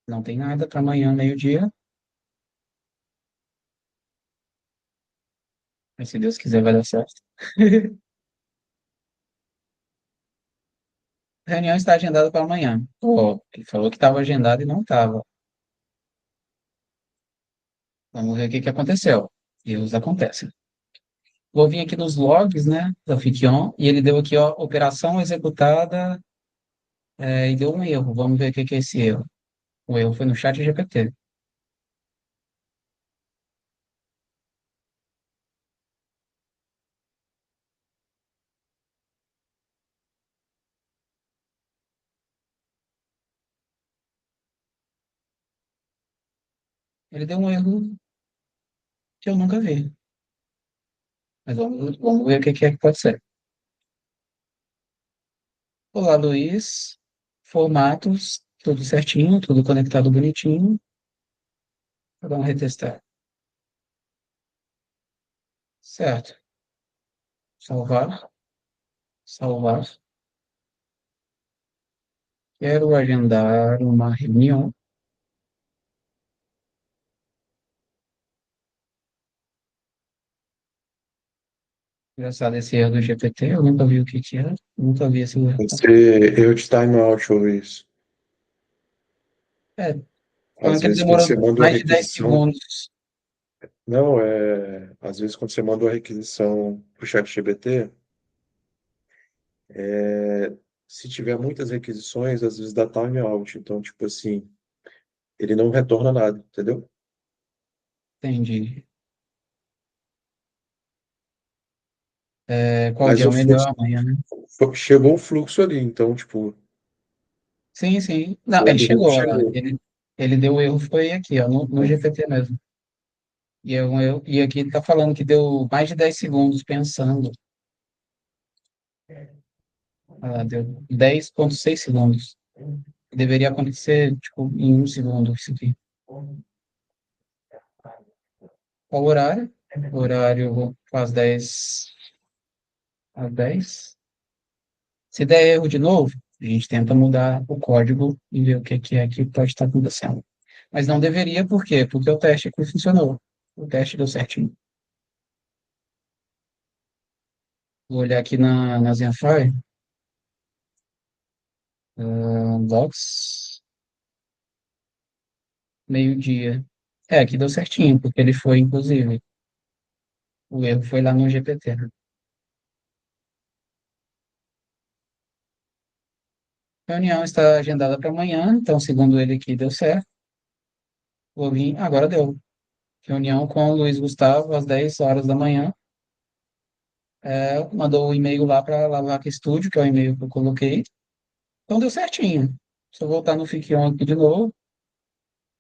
não tem nada para amanhã, meio-dia. Mas se Deus quiser, vai dar certo. A reunião está agendada para amanhã. Pô, ele falou que estava agendado e não estava. Vamos ver o que que aconteceu. Erros acontecem. Vou vir aqui nos logs, né, da Fiquion, e ele deu aqui, ó, operação executada, e deu um erro. Vamos ver o que que é esse erro. O erro foi no chat GPT. Ele deu um erro que eu nunca vi. Mas vamos ver o que que é que pode ser. Olá, Luiz. Formatos, tudo certinho, tudo conectado bonitinho. Vou dar um retestar. Certo. Salvar, salvar. Quero agendar uma reunião. Engraçado esse erro do GPT, eu nunca vi o que que era, nunca vi esse erro. Pode ser erro de timeout ou isso. É, falando Às que ele vezes, quando demorou você manda uma mais de 10 requisição. segundos. Não, é. Às vezes, quando você manda uma requisição para o ChatGPT, se tiver muitas requisições, às vezes dá timeout. Então, tipo assim, ele não retorna nada, entendeu? Entendi. Qual Mas dia é o o melhor? fluxo. Amanhã, né? Chegou o fluxo ali, então, tipo, Sim, sim. Não, ele o erro chegou lá. chegou. Ele deu o erro, foi aqui, ó, no GPT mesmo. E aqui tá falando que deu mais de 10 segundos pensando. Ah, deu 10,6 segundos. Deveria acontecer, tipo, em 1 segundo isso aqui. Qual o horário? Horário às 10. Se der erro de novo, a gente tenta mudar o código e ver o que é que pode estar acontecendo. Mas não deveria, por quê? Porque o teste aqui funcionou. O teste deu certinho. Vou olhar aqui na Zenfire, Docs, meio-dia. Aqui deu certinho, porque ele foi, inclusive, o erro foi lá no GPT. A reunião está agendada para amanhã, então, segundo ele aqui, deu certo. Vou vir, agora deu. Reunião com o Luiz Gustavo às 10 horas da manhã. Mandou o e-mail lá para Lavaca Studio, que é o e-mail que eu coloquei. Então deu certinho. Se eu voltar no Fiquion aqui de novo,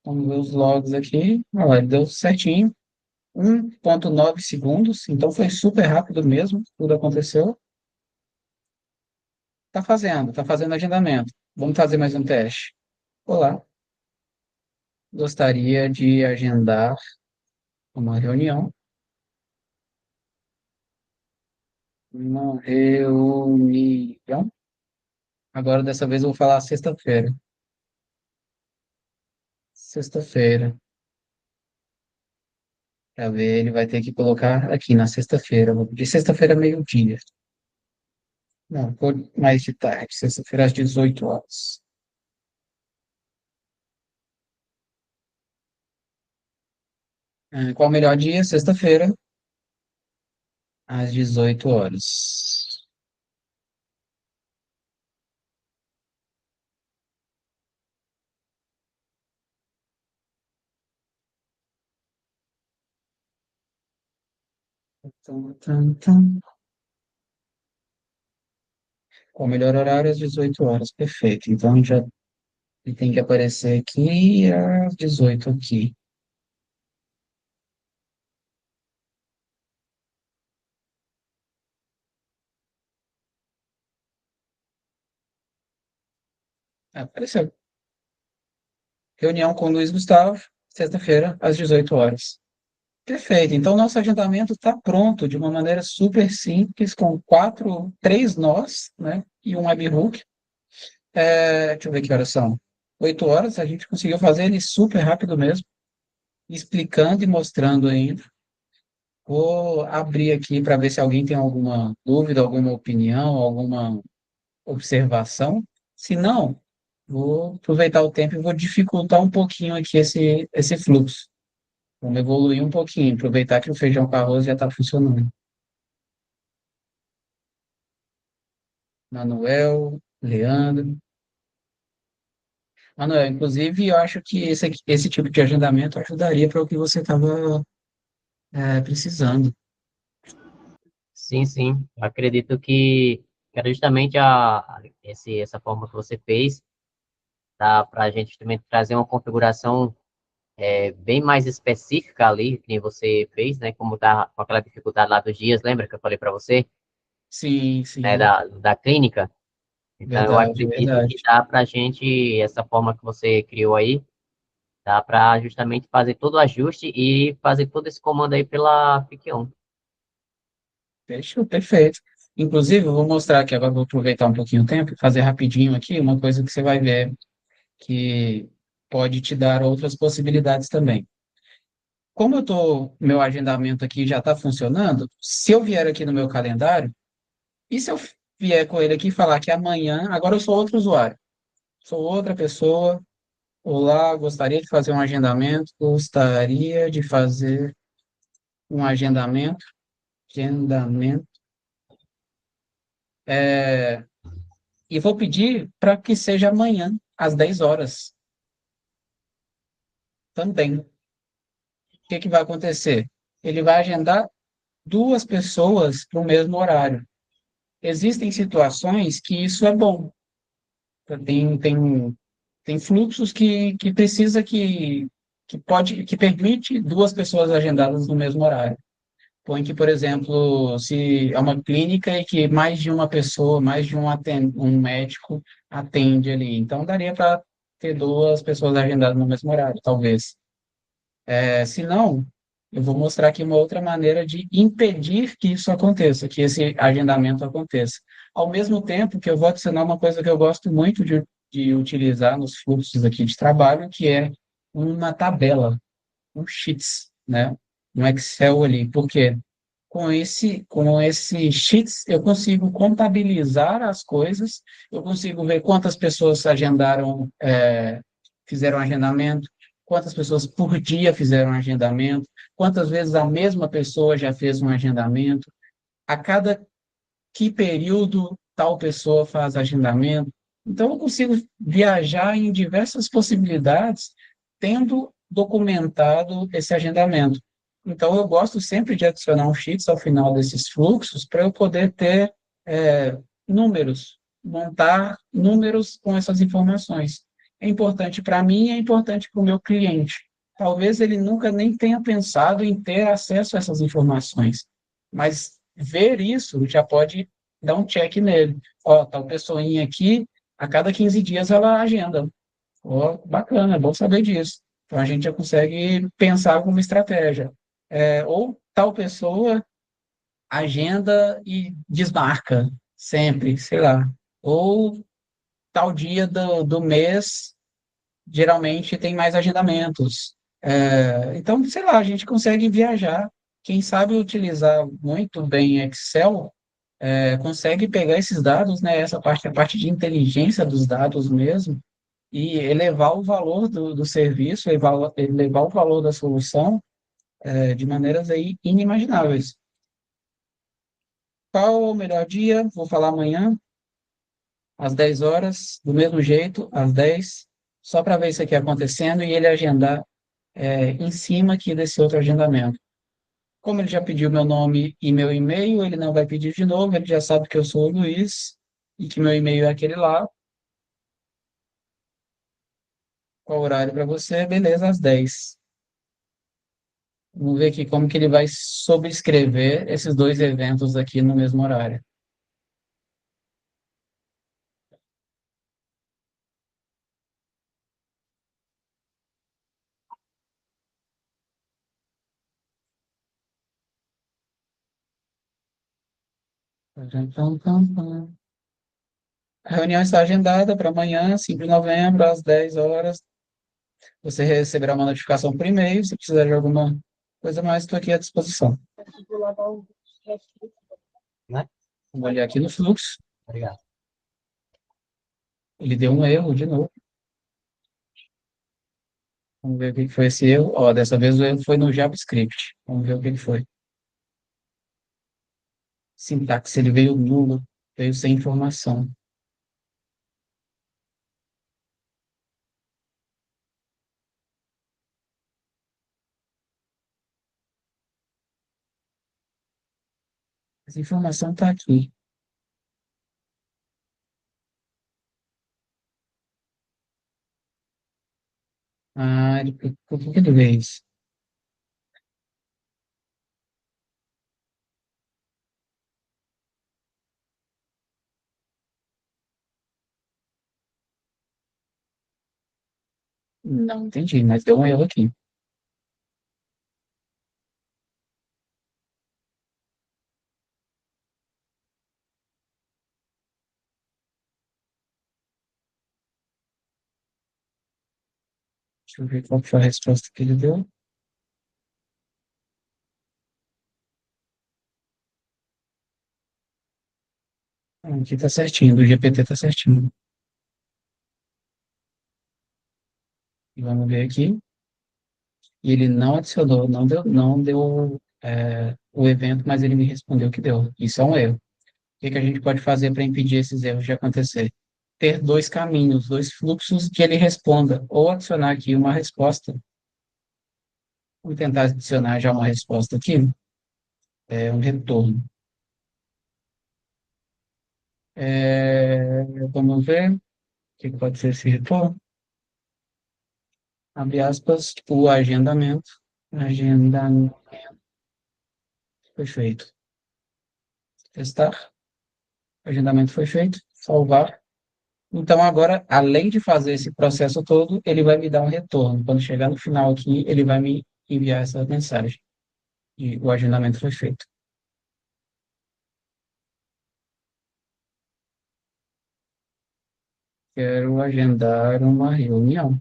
vamos ver os logs aqui. Olha lá, ele deu certinho. 1,9 segundos. Então foi super rápido mesmo. Tudo aconteceu. Tá fazendo agendamento. Vamos fazer mais um teste. Olá, gostaria de agendar uma reunião. Agora, dessa vez, eu vou falar sexta-feira. Sexta-feira. Para ver, ele vai ter que colocar aqui na sexta-feira. Vou pedir sexta-feira, meio-dia. Não, vou mais de tarde. Sexta-feira, às 18 horas. Qual o melhor dia? Sexta-feira, às 18 horas. Tum, tum, tum. Qual o melhor horário? Às 18 horas. Perfeito. Então, já ele tem que aparecer aqui às 18 aqui. Apareceu. Reunião com o Luiz Gustavo, sexta-feira, às 18 horas. Perfeito. Então, nosso agendamento está pronto de uma maneira super simples, com três nós, né? E um webhook. Deixa eu ver que horas são. 8 horas, a gente conseguiu fazer ele super rápido mesmo, explicando e mostrando ainda. Vou abrir aqui para ver se alguém tem alguma dúvida, alguma opinião, alguma observação. Se não, vou aproveitar o tempo e vou dificultar um pouquinho aqui esse fluxo. Vamos evoluir um pouquinho, aproveitar que o feijão com arroz já está funcionando. Manuel, Leandro. Manuel, inclusive, eu acho que esse tipo de agendamento ajudaria para o que você estava precisando. Sim, sim. Eu acredito que era justamente essa forma que você fez, tá, para a gente também trazer uma configuração bem mais específica ali, que nem você fez, né? Como tá com aquela dificuldade lá dos dias, lembra que eu falei para você, Sim, né, sim, da clínica? Então, eu verdade, acredito que verdade. dá para a gente, essa forma que você criou aí, dá para justamente fazer todo o ajuste e fazer todo esse comando aí pela Piquion. Fechou, perfeito. Inclusive, eu vou mostrar aqui, agora vou aproveitar um pouquinho o tempo, fazer rapidinho aqui uma coisa que você vai ver que pode te dar outras possibilidades também. Como meu agendamento aqui já está funcionando, se eu vier aqui no meu calendário, e se eu vier com ele aqui e falar que amanhã, agora eu sou outro usuário, sou outra pessoa, olá, gostaria de fazer um agendamento, gostaria de fazer um agendamento, e vou pedir para que seja amanhã, às 10 horas, também. O que que vai acontecer? Ele vai agendar duas pessoas para o mesmo horário. Existem situações que isso é bom. Tem fluxos que precisa que permite duas pessoas agendadas no mesmo horário. Põe que, por exemplo, se é uma clínica e que mais de uma pessoa, mais de um médico atende ali. Então, daria para ter duas pessoas agendadas no mesmo horário, talvez. Se não, eu vou mostrar aqui uma outra maneira de impedir que isso aconteça, que esse agendamento aconteça. Ao mesmo tempo que eu vou adicionar uma coisa que eu gosto muito de utilizar nos fluxos aqui de trabalho, que é uma tabela, um Sheets, né? Um Excel ali. Por quê? Com esse Sheets, eu consigo contabilizar as coisas, eu consigo ver quantas pessoas agendaram, fizeram agendamento, quantas pessoas por dia fizeram agendamento, quantas vezes a mesma pessoa já fez um agendamento, a cada que período tal pessoa faz agendamento. Então, eu consigo viajar em diversas possibilidades, tendo documentado esse agendamento. Então, eu gosto sempre de adicionar um Sheets ao final desses fluxos para eu poder ter números, montar números com essas informações. É importante para mim, é importante para o meu cliente. Talvez ele nunca nem tenha pensado em ter acesso a essas informações, mas ver isso já pode dar um check nele. ó, tal pessoinha aqui, a cada 15 dias ela agenda. Ó, bacana, é bom saber disso. Então a gente já consegue pensar alguma estratégia. Ou tal pessoa agenda e desmarca sempre, sei lá. Ou tal dia do mês geralmente tem mais agendamentos. Então, sei lá, a gente consegue viajar. Quem sabe utilizar muito bem Excel, consegue pegar esses dados, né, essa parte, a parte de inteligência dos dados mesmo, e elevar o valor do serviço, elevar o valor da solução, de maneiras aí inimagináveis. Qual o melhor dia? Vou falar amanhã, às 10 horas, do mesmo jeito, às 10, só para ver isso aqui acontecendo e ele agendar em cima aqui desse outro agendamento. Como ele já pediu meu nome e meu e-mail, ele não vai pedir de novo, ele já sabe que eu sou o Luiz e que meu e-mail é aquele lá. Qual horário para você? Beleza, às 10. Vamos ver aqui como que ele vai sobrescrever esses dois eventos aqui no mesmo horário. A reunião está agendada para amanhã, 5 de novembro, às 10 horas. Você receberá uma notificação por e-mail. Se precisar de alguma coisa mais, estou aqui à disposição. Né? Vou olhar aqui no fluxo. Obrigado. Ele deu um erro de novo. Vamos ver o que foi esse erro. Ó, dessa vez o erro foi no JavaScript. Vamos ver o que foi. Sintaxe, ele veio nulo, veio sem informação. Essa informação está aqui. Por que ele fez? Não entendi, mas deu um erro aqui. Deixa eu ver qual foi a resposta que ele deu. Aqui está certinho, do GPT está certinho. E vamos ver aqui. E ele não adicionou, não deu o evento, mas ele me respondeu que deu. Isso é um erro. O que que a gente pode fazer para impedir esses erros de acontecer? Ter dois caminhos, dois fluxos que ele responda, ou adicionar aqui uma resposta. Vou tentar adicionar já uma resposta aqui, um retorno. Vamos ver o que que pode ser esse retorno. Abre aspas, o agendamento. Agendamento foi feito. Testar. Agendamento foi feito. Salvar. Então, agora, além de fazer esse processo todo, ele vai me dar um retorno. Quando chegar no final aqui, ele vai me enviar essa mensagem. E o agendamento foi feito. Quero agendar uma reunião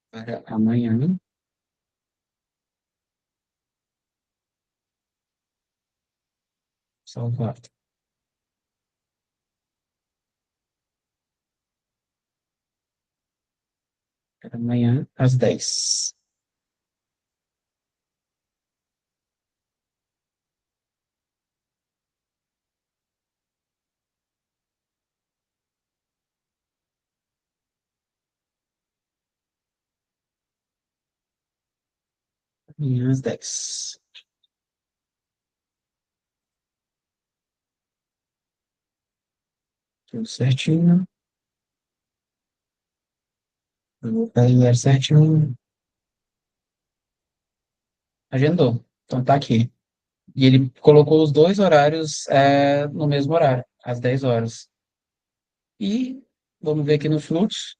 para amanhã. Salvar. Para amanhã, às 10. Amanhã, às 10. Tudo certinho. Aí, era certinho. Agendou. Então tá aqui. E ele colocou os dois horários no mesmo horário, às 10 horas. E vamos ver aqui no fluxo.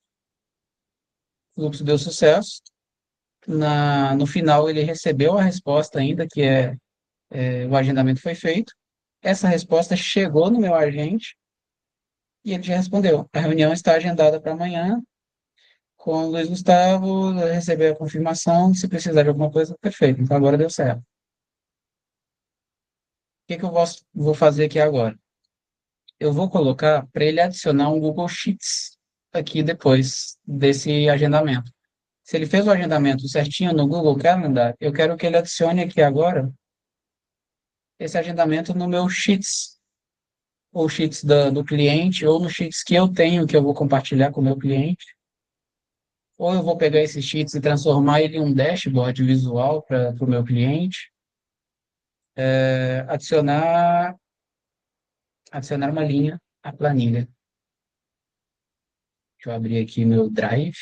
O fluxo deu sucesso. No final, ele recebeu a resposta ainda, que o agendamento foi feito. Essa resposta chegou no meu agente e ele já respondeu. A reunião está agendada para amanhã com o Luiz Gustavo, receber a confirmação. Se precisar de alguma coisa, perfeito. Então agora deu certo. O que que eu vou fazer aqui agora? Eu vou colocar para ele adicionar um Google Sheets aqui depois desse agendamento. Se ele fez o agendamento certinho no Google Calendar, eu quero que ele adicione aqui agora esse agendamento no meu Sheets, ou Sheets do cliente, ou no Sheets que eu tenho, que eu vou compartilhar com o meu cliente, ou eu vou pegar esses Sheets e transformar ele em um dashboard visual para o meu cliente. Adicionar uma linha à planilha. Deixa eu abrir aqui meu Drive.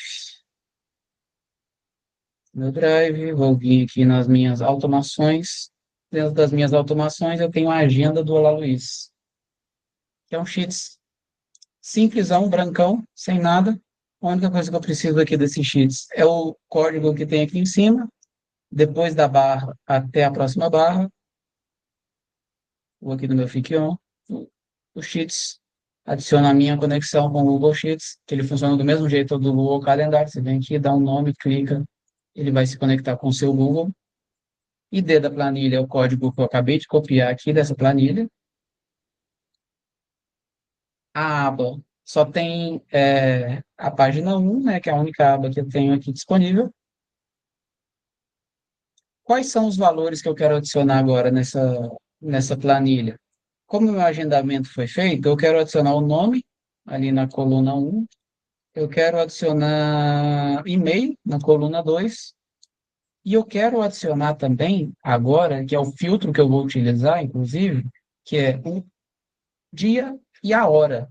Vou vir aqui nas minhas automações. Dentro das minhas automações, eu tenho a agenda do Olá Luiz, que é um Sheets simplesão, brancão, sem nada. A única coisa que eu preciso aqui desse Sheets é o código que tem aqui em cima, depois da barra até a próxima barra. Vou aqui no meu Fic On, o Sheets, adiciono a minha conexão com o Google Sheets, que ele funciona do mesmo jeito do Google Calendar. Você vem aqui, dá um nome, clica, ele vai se conectar com o seu Google. ID da planilha é o código que eu acabei de copiar aqui dessa planilha. A aba só tem a página 1, né, que é a única aba que eu tenho aqui disponível. Quais são os valores que eu quero adicionar agora nessa planilha? Como o meu agendamento foi feito, eu quero adicionar o nome ali na coluna 1, eu quero adicionar e-mail na coluna 2, e eu quero adicionar também, agora, que é o filtro que eu vou utilizar, inclusive, que é o dia e a hora.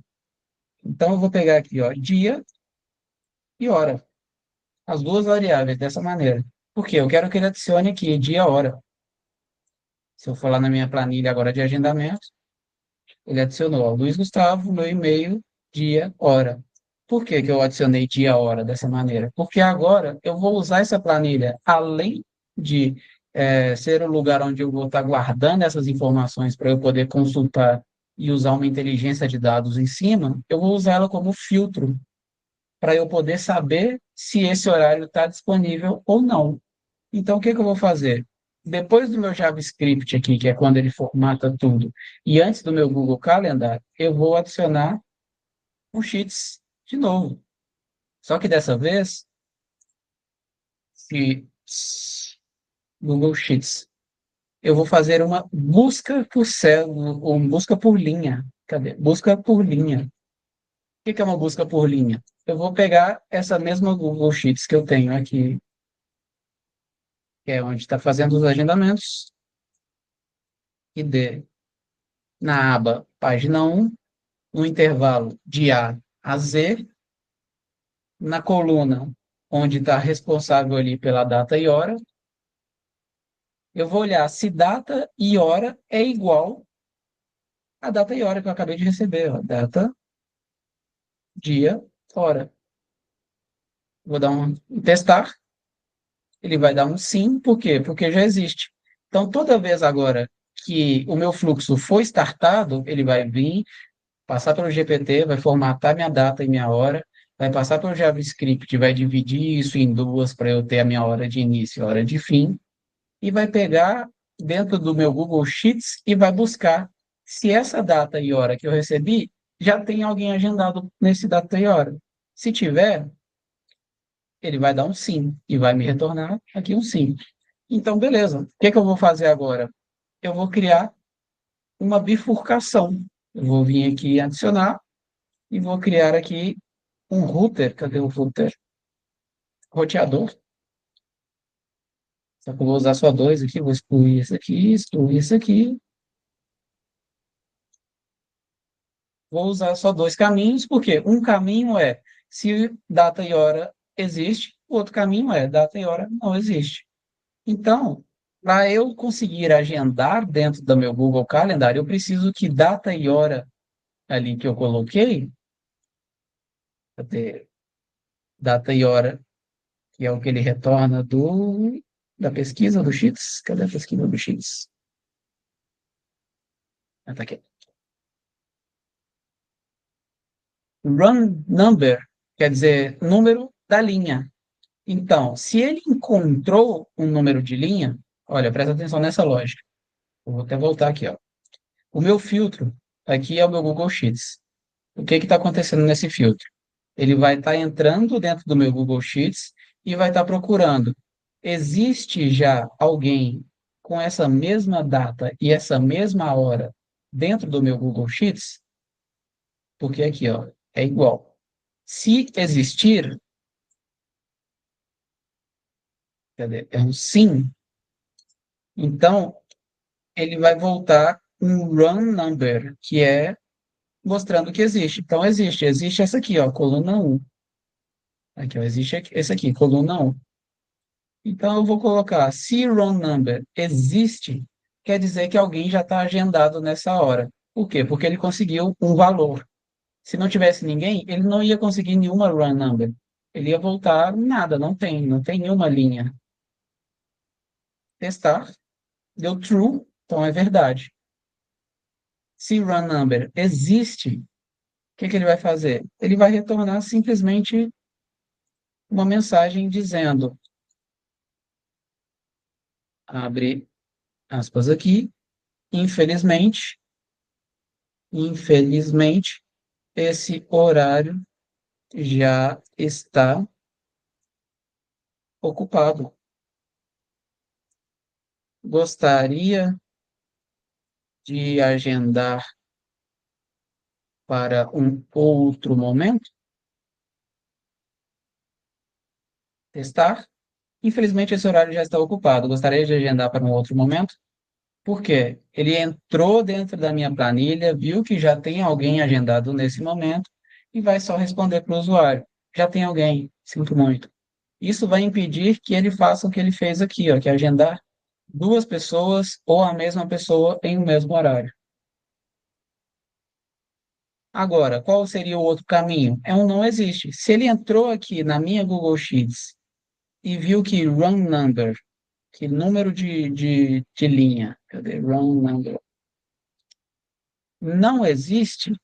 Então, eu vou pegar aqui, ó, dia e hora, as duas variáveis, dessa maneira. Por quê? Eu quero que ele adicione aqui dia e hora. Se eu for lá na minha planilha agora de agendamento, ele adicionou, ó, Luiz Gustavo, meu e-mail, dia, hora. Por que que eu adicionei dia, hora dessa maneira? Porque agora eu vou usar essa planilha, além de ser o lugar onde eu vou estar guardando essas informações para eu poder consultar e usar uma inteligência de dados em cima, eu vou usar ela como filtro para eu poder saber se esse horário está disponível ou não. Então, o que que eu vou fazer? Depois do meu JavaScript aqui, que é quando ele formata tudo, e antes do meu Google Calendar, eu vou adicionar um Sheets de novo. Só que dessa vez, se Google Sheets, eu vou fazer uma busca por célula, ou busca por linha. Cadê? Busca por linha. O que que é uma busca por linha? Eu vou pegar essa mesma Google Sheets que eu tenho aqui, que é onde está fazendo os agendamentos, e na aba página 1, no intervalo de A a Z, na coluna onde está responsável ali pela data e hora, eu vou olhar se data e hora é igual à data e hora que eu acabei de receber. Ó. Data, dia, hora. Vou dar um testar, ele vai dar um sim, por quê? Porque já existe. Então, toda vez agora que o meu fluxo for startado, ele vai vir, passar pelo GPT, vai formatar minha data e minha hora, vai passar pelo JavaScript, vai dividir isso em duas para eu ter a minha hora de início e a hora de fim, e vai pegar dentro do meu Google Sheets e vai buscar se essa data e hora que eu recebi já tem alguém agendado nesse data e hora. Se tiver, ele vai dar um sim e vai me retornar aqui um sim. Então, beleza. O que que eu vou fazer agora? Eu vou criar uma bifurcação. Eu vou vir aqui adicionar e vou criar aqui um router. Cadê o router? Roteador. Só que eu vou usar só dois aqui. Vou excluir isso aqui. Vou usar só dois caminhos, porque um caminho é se data e hora existe, o outro caminho é data e hora não existe. Então, Para eu conseguir agendar dentro do meu Google Calendar, eu preciso que data e hora ali que eu coloquei, cadê? Data e hora, que é o que ele retorna da pesquisa do Sheets. Cadê a pesquisa do Sheets? Ah, tá aqui. Run number quer dizer número da linha. Então, se ele encontrou um número de linha, olha, presta atenção nessa lógica. Eu vou até voltar aqui, ó. O meu filtro aqui é o meu Google Sheets. O que está acontecendo nesse filtro? Ele vai estar entrando dentro do meu Google Sheets e vai estar procurando. Existe já alguém com essa mesma data e essa mesma hora dentro do meu Google Sheets? Porque aqui, ó, é igual. Se existir, cadê? É um sim, então ele vai voltar um run number, que é mostrando que existe. Então, existe essa aqui, ó, coluna um. Aqui, ó, existe esse aqui, coluna um. Então, eu vou colocar, se run number existe, quer dizer que alguém já está agendado nessa hora. Por quê? Porque ele conseguiu um valor. Se não tivesse ninguém, ele não ia conseguir nenhuma run number. Ele ia voltar nada, não tem nenhuma linha. Testar, deu true, então é verdade. Se run number existe, o que ele vai fazer? Ele vai retornar simplesmente uma mensagem dizendo, abre aspas aqui, infelizmente, infelizmente, esse horário já está ocupado. Gostaria de agendar para um outro momento? Testar? Infelizmente, esse horário já está ocupado. Gostaria de agendar para um outro momento? Por quê? Ele entrou dentro da minha planilha, viu que já tem alguém agendado nesse momento e vai só responder para o usuário. Já tem alguém, sinto muito. Isso vai impedir que ele faça o que ele fez aqui, ó, que é agendar duas pessoas ou a mesma pessoa em um mesmo horário. Agora, qual seria o outro caminho? É um não existe. Se ele entrou aqui na minha Google Sheets e viu que run number, que número de linha, cadê? Run number, não existe,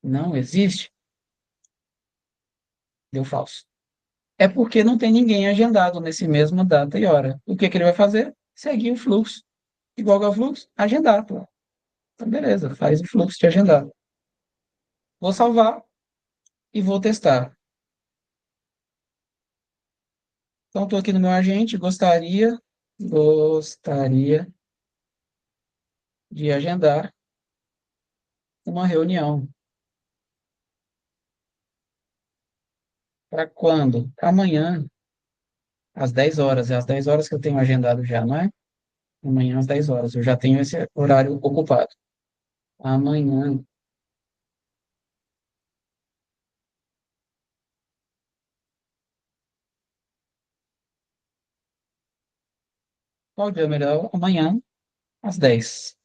não existe, deu falso. É porque não tem ninguém agendado nesse mesmo data e hora. O que que ele vai fazer? Seguir o fluxo. Igual ao fluxo, agendar, pô. Então, beleza, faz o fluxo de agendar. Vou salvar e vou testar. Então, estou aqui no meu agente, gostaria de agendar uma reunião. Para quando? Amanhã, às 10 horas. É às 10 horas que eu tenho agendado já, não é? Amanhã às 10 horas. Eu já tenho esse horário ocupado. Amanhã. Qual dia é melhor? Amanhã, às 10.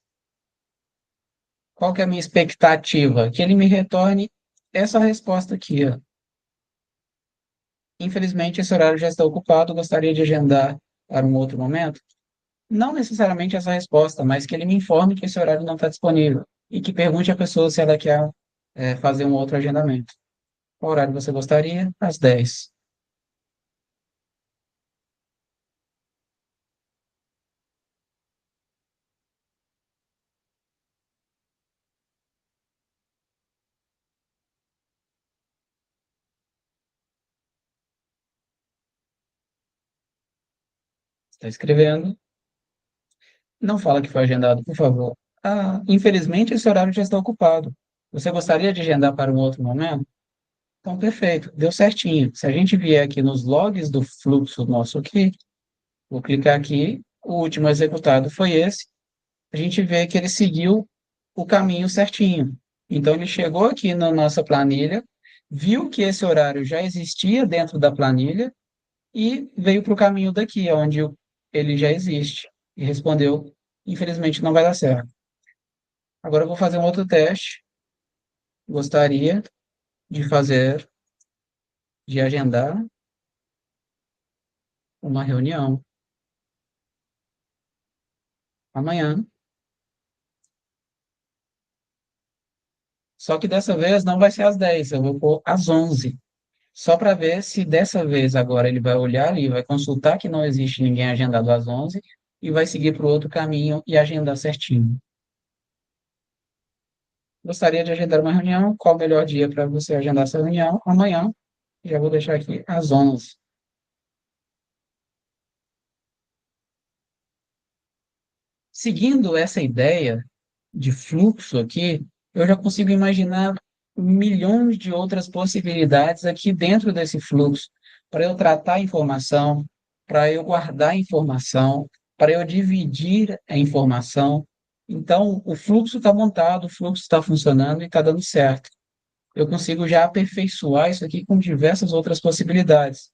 Qual que é a minha expectativa? Que ele me retorne essa resposta aqui, ó. Infelizmente, esse horário já está ocupado. Gostaria de agendar para um outro momento. Não necessariamente essa resposta, mas que ele me informe que esse horário não está disponível e que pergunte à pessoa se ela quer fazer um outro agendamento. Qual horário você gostaria? Às 10. Está escrevendo. Não fala que foi agendado, por favor. Ah, infelizmente, esse horário já está ocupado. Você gostaria de agendar para um outro momento? Então, perfeito, deu certinho. Se a gente vier aqui nos logs do fluxo nosso aqui, vou clicar aqui, o último executado foi esse, a gente vê que ele seguiu o caminho certinho. Então, ele chegou aqui na nossa planilha, viu que esse horário já existia dentro da planilha e veio para o caminho daqui, onde ele já existe. E respondeu, infelizmente não vai dar certo. Agora eu vou fazer um outro teste. Gostaria de fazer, de agendar uma reunião amanhã. Só que dessa vez não vai ser às 10, eu vou pôr às 11. Só para ver se dessa vez agora ele vai olhar ali, vai consultar que não existe ninguém agendado às 11 e vai seguir para o outro caminho e agendar certinho. Gostaria de agendar uma reunião. Qual o melhor dia para você agendar essa reunião? Amanhã. Já vou deixar aqui às 11. Seguindo essa ideia de fluxo aqui, eu já consigo imaginar milhões de outras possibilidades aqui dentro desse fluxo, para eu tratar a informação, para eu guardar a informação, para eu dividir a informação. Então, o fluxo está montado, o fluxo está funcionando e está dando certo. Eu consigo já aperfeiçoar isso aqui com diversas outras possibilidades,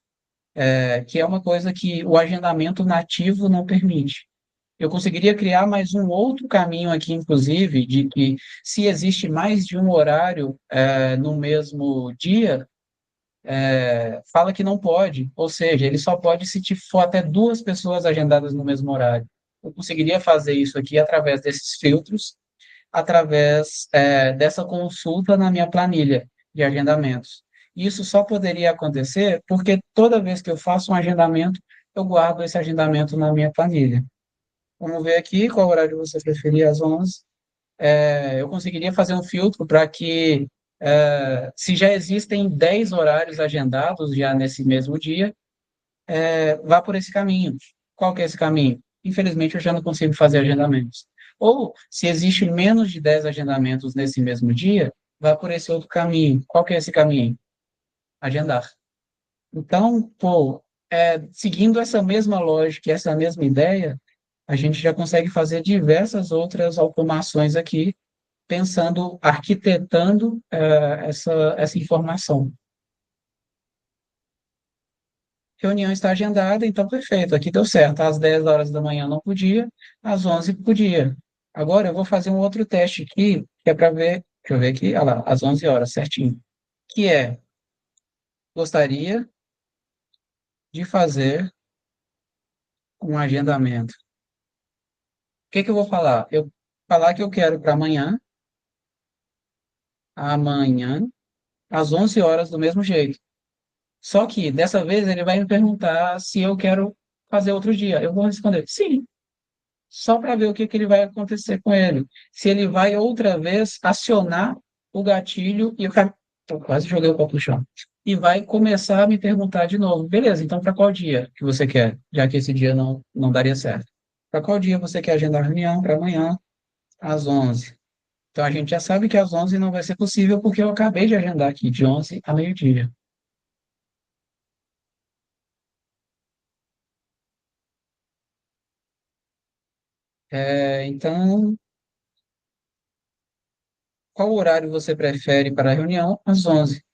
que é uma coisa que o agendamento nativo não permite. Eu conseguiria criar mais um outro caminho aqui, inclusive, de que se existe mais de um horário no mesmo dia, fala que não pode, ou seja, ele só pode se for até duas pessoas agendadas no mesmo horário. Eu conseguiria fazer isso aqui através desses filtros, através dessa consulta na minha planilha de agendamentos. Isso só poderia acontecer porque toda vez que eu faço um agendamento, eu guardo esse agendamento na minha planilha. Vamos ver aqui qual horário você preferir, às 11. Eu conseguiria fazer um filtro para que, se já existem 10 horários agendados já nesse mesmo dia, vá por esse caminho. Qual que é esse caminho? Infelizmente, eu já não consigo fazer agendamentos. Ou, se existe menos de 10 agendamentos nesse mesmo dia, vá por esse outro caminho. Qual que é esse caminho? Agendar. Então, pô, seguindo essa mesma lógica, essa mesma ideia, a gente já consegue fazer diversas outras automações aqui, pensando, arquitetando essa informação. Reunião está agendada, então perfeito, aqui deu certo. Às 10 horas da manhã não podia, às 11 podia. Agora eu vou fazer um outro teste aqui, que é para ver, deixa eu ver aqui, olha lá, às 11 horas, certinho. Que gostaria de fazer um agendamento. O que que eu vou falar? Eu falar que eu quero para amanhã, às 11 horas, do mesmo jeito. Só que dessa vez ele vai me perguntar se eu quero fazer outro dia. Eu vou responder sim, só para ver o que que ele vai acontecer com ele. Se ele vai outra vez acionar o gatilho e eu quase joguei o copo no chão. E vai começar a me perguntar de novo. Beleza, então para qual dia que você quer? Já que esse dia não daria certo. Para qual dia você quer agendar a reunião? Para amanhã, às 11. Então a gente já sabe que às 11 não vai ser possível porque eu acabei de agendar aqui de 11 a meio-dia. Então, qual horário você prefere para a reunião? Às 11.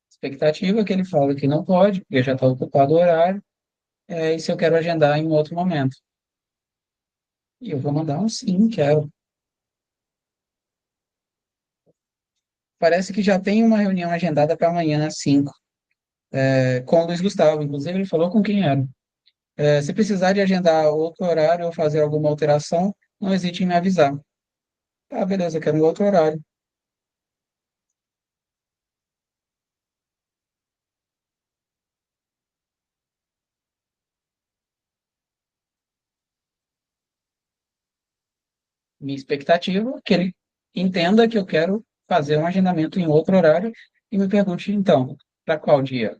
Expectativa é que ele fala que não pode, porque já está ocupado o horário, e se eu quero agendar em um outro momento. E eu vou mandar um sim, quero. Parece que já tem uma reunião agendada para amanhã às 5, com o Luiz Gustavo. Inclusive, ele falou com quem era. Se precisar de agendar outro horário ou fazer alguma alteração, não hesite em me avisar. Tá, beleza, eu quero um outro horário. Minha expectativa é que ele entenda que eu quero fazer um agendamento em outro horário e me pergunte, então, para qual dia?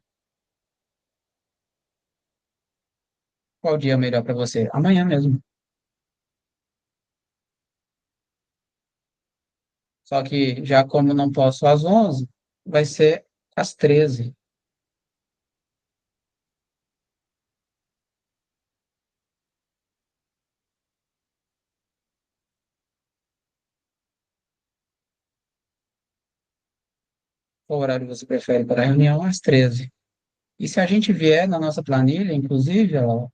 Qual dia é melhor para você? Amanhã mesmo. Só que já como não posso às 11, vai ser às 13. qual horário você prefere para a reunião, às 13. E se a gente vier na nossa planilha, inclusive, ó,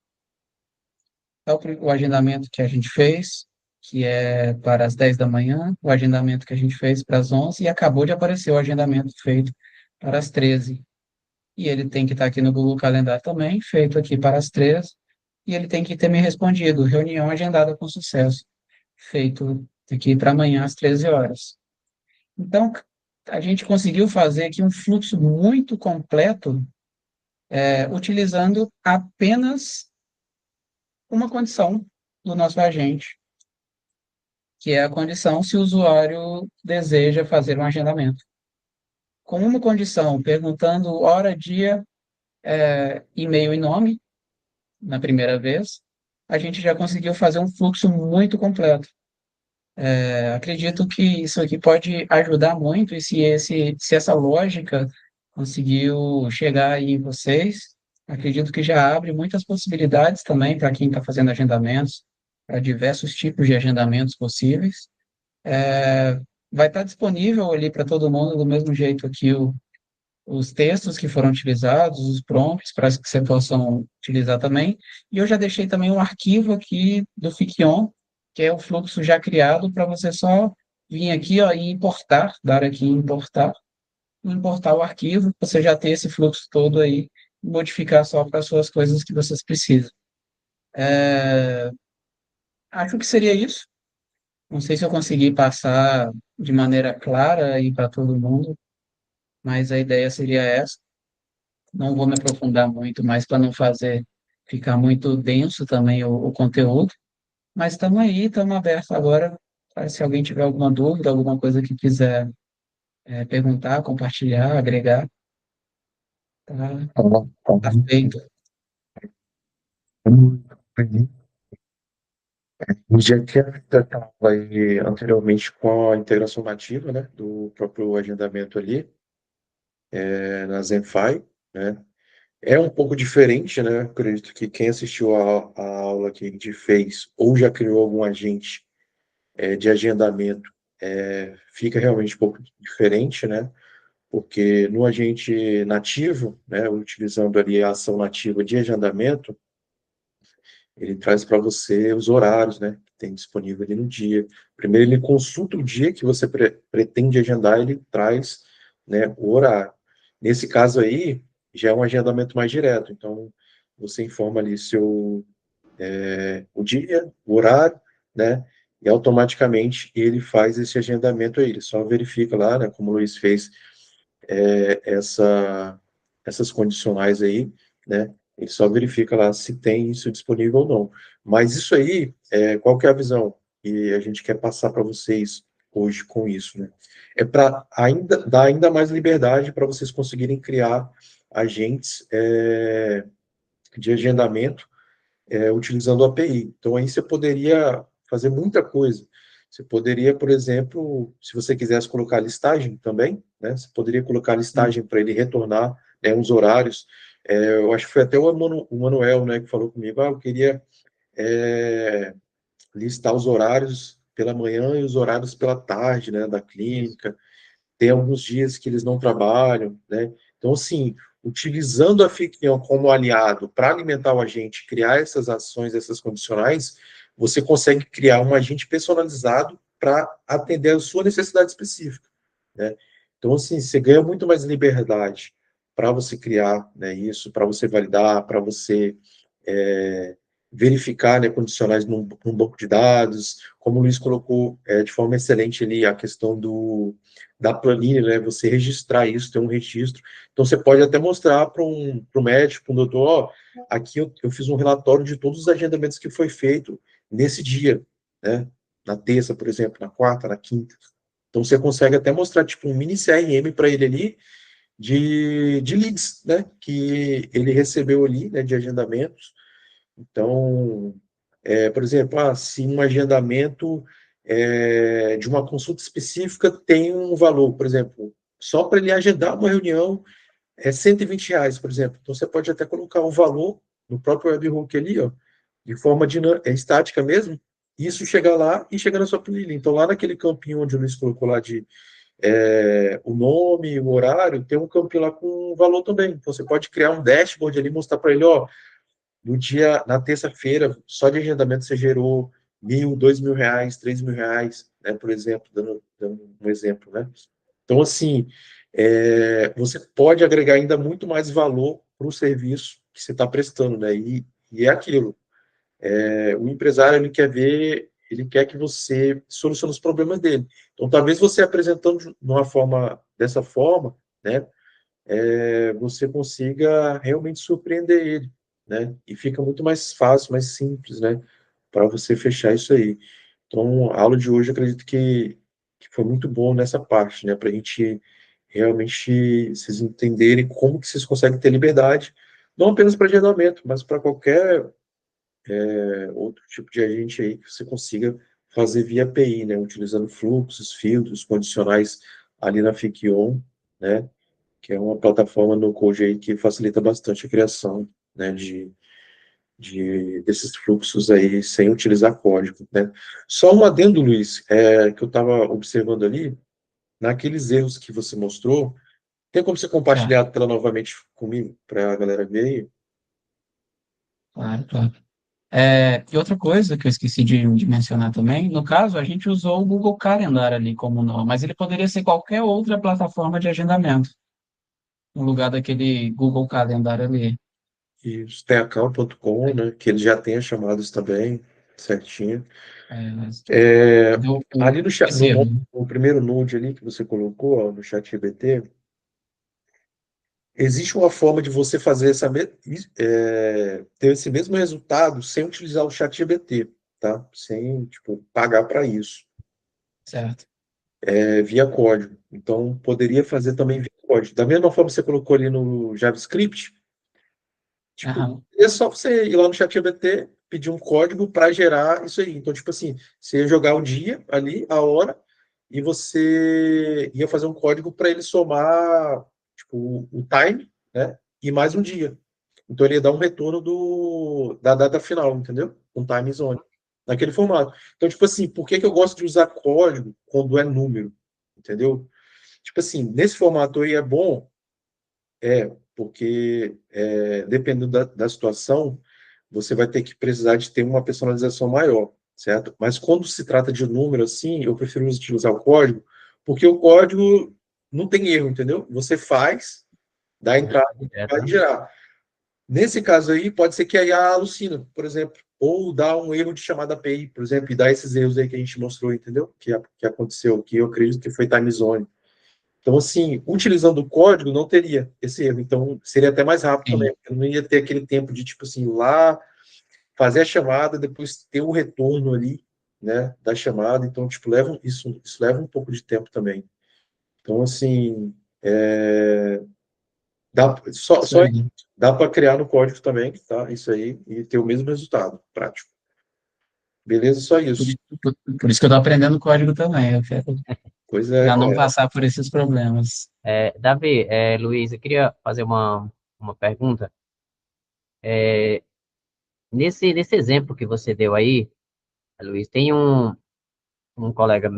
é o agendamento que a gente fez, que é para as 10 da manhã, o agendamento que a gente fez para as 11, e acabou de aparecer o agendamento feito para as 13. E ele tem que estar aqui no Google Calendar também, feito aqui para as 13, e ele tem que ter me respondido, reunião agendada com sucesso, feito aqui para amanhã às 13 horas. Então, a gente conseguiu fazer aqui um fluxo muito completo, utilizando apenas uma condição do nosso agente, que é a condição se o usuário deseja fazer um agendamento. Com uma condição, perguntando hora, dia, e-mail e nome, na primeira vez, a gente já conseguiu fazer um fluxo muito completo. Acredito que isso aqui pode ajudar muito, e se essa lógica conseguiu chegar aí em vocês, acredito que já abre muitas possibilidades também para quem está fazendo agendamentos, para diversos tipos de agendamentos possíveis. Vai estar disponível ali para todo mundo do mesmo jeito aqui os textos que foram utilizados, os prompts para que você possam utilizar também. E eu já deixei também um arquivo aqui do Fiction, que é o fluxo já criado para você só vir aqui, ó, e importar, dar aqui em importar, e importar o arquivo, você já ter esse fluxo todo aí, e modificar só para as suas coisas que vocês precisam. Acho que seria isso. Não sei se eu consegui passar de maneira clara aí para todo mundo, mas a ideia seria essa. Não vou me aprofundar muito, mais para não fazer ficar muito denso também o conteúdo, mas estamos aí, estamos abertos agora, para se alguém tiver alguma dúvida, alguma coisa que quiser perguntar, compartilhar, agregar, tá, Tá bom, tá tá bom. feito. Bem. A gente já tinha tratado aí anteriormente com a integração nativa, né, do próprio agendamento ali, na Zenfy, né? É um pouco diferente, né? Acredito que quem assistiu a aula que a gente fez ou já criou algum agente de agendamento fica realmente um pouco diferente, né? Porque no agente nativo, né, utilizando ali a ação nativa de agendamento, ele traz para você os horários, né, que tem disponível ali no dia. Primeiro ele consulta o dia que você pretende agendar, ele traz, né, o horário. Nesse caso aí, já é um agendamento mais direto. Então, você informa ali o dia, o horário, né, e automaticamente ele faz esse agendamento aí. Ele só verifica lá, né, como o Luiz fez, essas condicionais aí, né? Ele só verifica lá se tem isso disponível ou não. Mas isso aí, qual que é a visão que a gente quer passar para vocês hoje com isso, né? É para ainda dar ainda mais liberdade para vocês conseguirem criar agentes de agendamento utilizando a API. Então aí você poderia fazer muita coisa. Você poderia, por exemplo, se você quisesse colocar listagem também, né? Você poderia colocar Sim, listagem para ele retornar, né, uns horários. Eu acho que foi até o Manuel, né, que falou comigo, eu queria é, listar os horários pela manhã e os horários pela tarde, né, da isso. clínica. Tem alguns dias que eles não trabalham, né? Então, assim, utilizando a Ficnion como aliado para alimentar o agente, criar essas ações, essas condicionais, você consegue criar um agente personalizado para atender a sua necessidade específica, né? Então, assim, você ganha muito mais liberdade para você criar, né, isso, para você validar, para você é, verificar, né, condicionais num banco de dados, como o Luiz colocou de forma excelente ali a questão da planilha, né, você registrar isso, ter um registro. Então, você pode até mostrar para um médico, para um doutor, ó, aqui eu fiz um relatório de todos os agendamentos que foi feito nesse dia, né, na terça, por exemplo, na quarta, na quinta. Então, você consegue até mostrar, tipo, um mini CRM para ele ali, de leads, né, que ele recebeu ali, né, de agendamentos. Então, por exemplo, se um agendamento de uma consulta específica tem um valor, por exemplo, só para ele agendar uma reunião é R$ 120, por exemplo. Então, você pode até colocar um valor no próprio webhook ali, ó, de forma estática mesmo, e isso chegar lá e chegar na sua planilha. Então, lá naquele campinho onde o Luiz colocou lá o nome, o horário, tem um campinho lá com valor também. Então, você pode criar um dashboard ali, mostrar para ele, ó, no dia, na terça-feira, só de agendamento você gerou 1.000, R$ 2.000, R$ 3.000, né, por exemplo, dando um exemplo, né? Então, assim, você pode agregar ainda muito mais valor para o serviço que você está prestando, né? E é aquilo. O empresário, ele quer ver, ele quer que você solucione os problemas dele. Então, talvez você apresentando dessa forma, né, você consiga realmente surpreender ele, né? E fica muito mais fácil, mais simples, né, para você fechar isso aí. Então, a aula de hoje, eu acredito que foi muito bom nessa parte, né, para a gente realmente vocês entenderem como que vocês conseguem ter liberdade, não apenas para agendamento, mas para qualquer outro tipo de agente aí que você consiga fazer via API, né, utilizando fluxos, filtros, condicionais ali na Fikion, né, que é uma plataforma no Code aí que facilita bastante a criação, né, desses fluxos aí sem utilizar código, né. Só um adendo, Luiz, que eu estava observando ali, naqueles erros que você mostrou, tem como você Certo, compartilhar a tela novamente comigo, para a galera ver aí? claro, claro. E outra coisa que eu esqueci de mencionar também, no caso, a gente usou o Google Calendar ali como nome, mas ele poderia ser qualquer outra plataforma de agendamento, no lugar daquele Google Calendar ali. E os teaccount.com, né, que ele já tem as chamadas também, certinho. Mas É, deu ali esse erro. no primeiro node ali que você colocou, ó, no chat GBT, existe uma forma de você fazer ter esse mesmo resultado sem utilizar o chat GBT, tá? Sem, tipo, pagar para isso, Certo. via código. Então, poderia fazer também via código. Da mesma forma que você colocou ali no JavaScript, tipo, Aham. é só você ir lá no ChatGPT, pedir um código para gerar isso aí. Então, tipo assim, você ia jogar o dia ali, a hora, e você ia fazer um código para ele somar, tipo, o time, né? E mais um dia. Então, ele ia dar um retorno da data final, entendeu? Um time zone, naquele formato. Então, tipo assim, por que que eu gosto de usar código quando é número? Entendeu? Tipo assim, nesse formato aí é bom, porque dependendo da situação, você vai ter que precisar de ter uma personalização maior, certo? Mas quando se trata de número assim, eu prefiro utilizar o código, porque o código não tem erro, entendeu? Você faz, dá a entrada, Direto, vai né? gerar. Nesse caso aí, pode ser que a IA alucina, por exemplo, ou dá um erro de chamada API, por exemplo, e dá esses erros aí que a gente mostrou, entendeu? Que aconteceu, que eu acredito que foi time zone. Então, assim, utilizando o código, não teria esse erro. Então, seria até mais rápido também. Sim. Eu não ia ter aquele tempo de, tipo assim, ir lá, fazer a chamada, depois ter o retorno ali, né, da chamada. Então, tipo, isso leva um pouco de tempo também. Então, assim, Isso aí. dá para criar no código também, tá? Isso aí, e ter o mesmo resultado prático. Beleza? Só Por, isso. isso por isso que eu estou aprendendo código também. Eu quero Pois já não é. passar por esses problemas. Davi, Luiz, eu queria fazer uma pergunta. Nesse exemplo que você deu aí, Luiz, tem um colega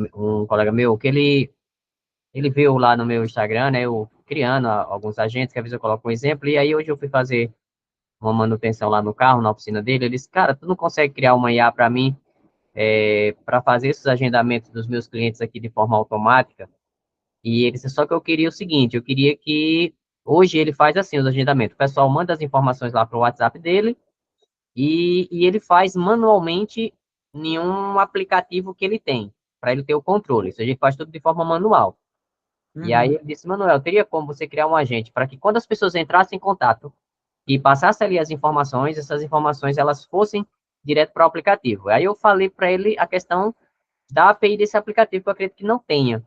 meu que ele viu lá no meu Instagram, né, eu criando alguns agentes, que às vezes eu coloco um exemplo, e aí hoje eu fui fazer uma manutenção lá no carro, na oficina dele, ele disse, cara, tu não consegue criar uma IA para mim, para fazer esses agendamentos dos meus clientes aqui de forma automática? E ele disse, só que eu queria o seguinte, eu queria que, hoje ele faz assim os agendamentos, o pessoal manda as informações lá para o WhatsApp dele, e ele faz manualmente em um aplicativo que ele tem, para ele ter o controle, ou seja, ele faz tudo de forma manual. E aí Uhum. ele disse, Manuel, teria como você criar um agente para que quando as pessoas entrassem em contato e passassem ali as informações, essas informações elas fossem direto para o aplicativo. Aí eu falei para ele a questão da API desse aplicativo, que eu acredito que não tenha.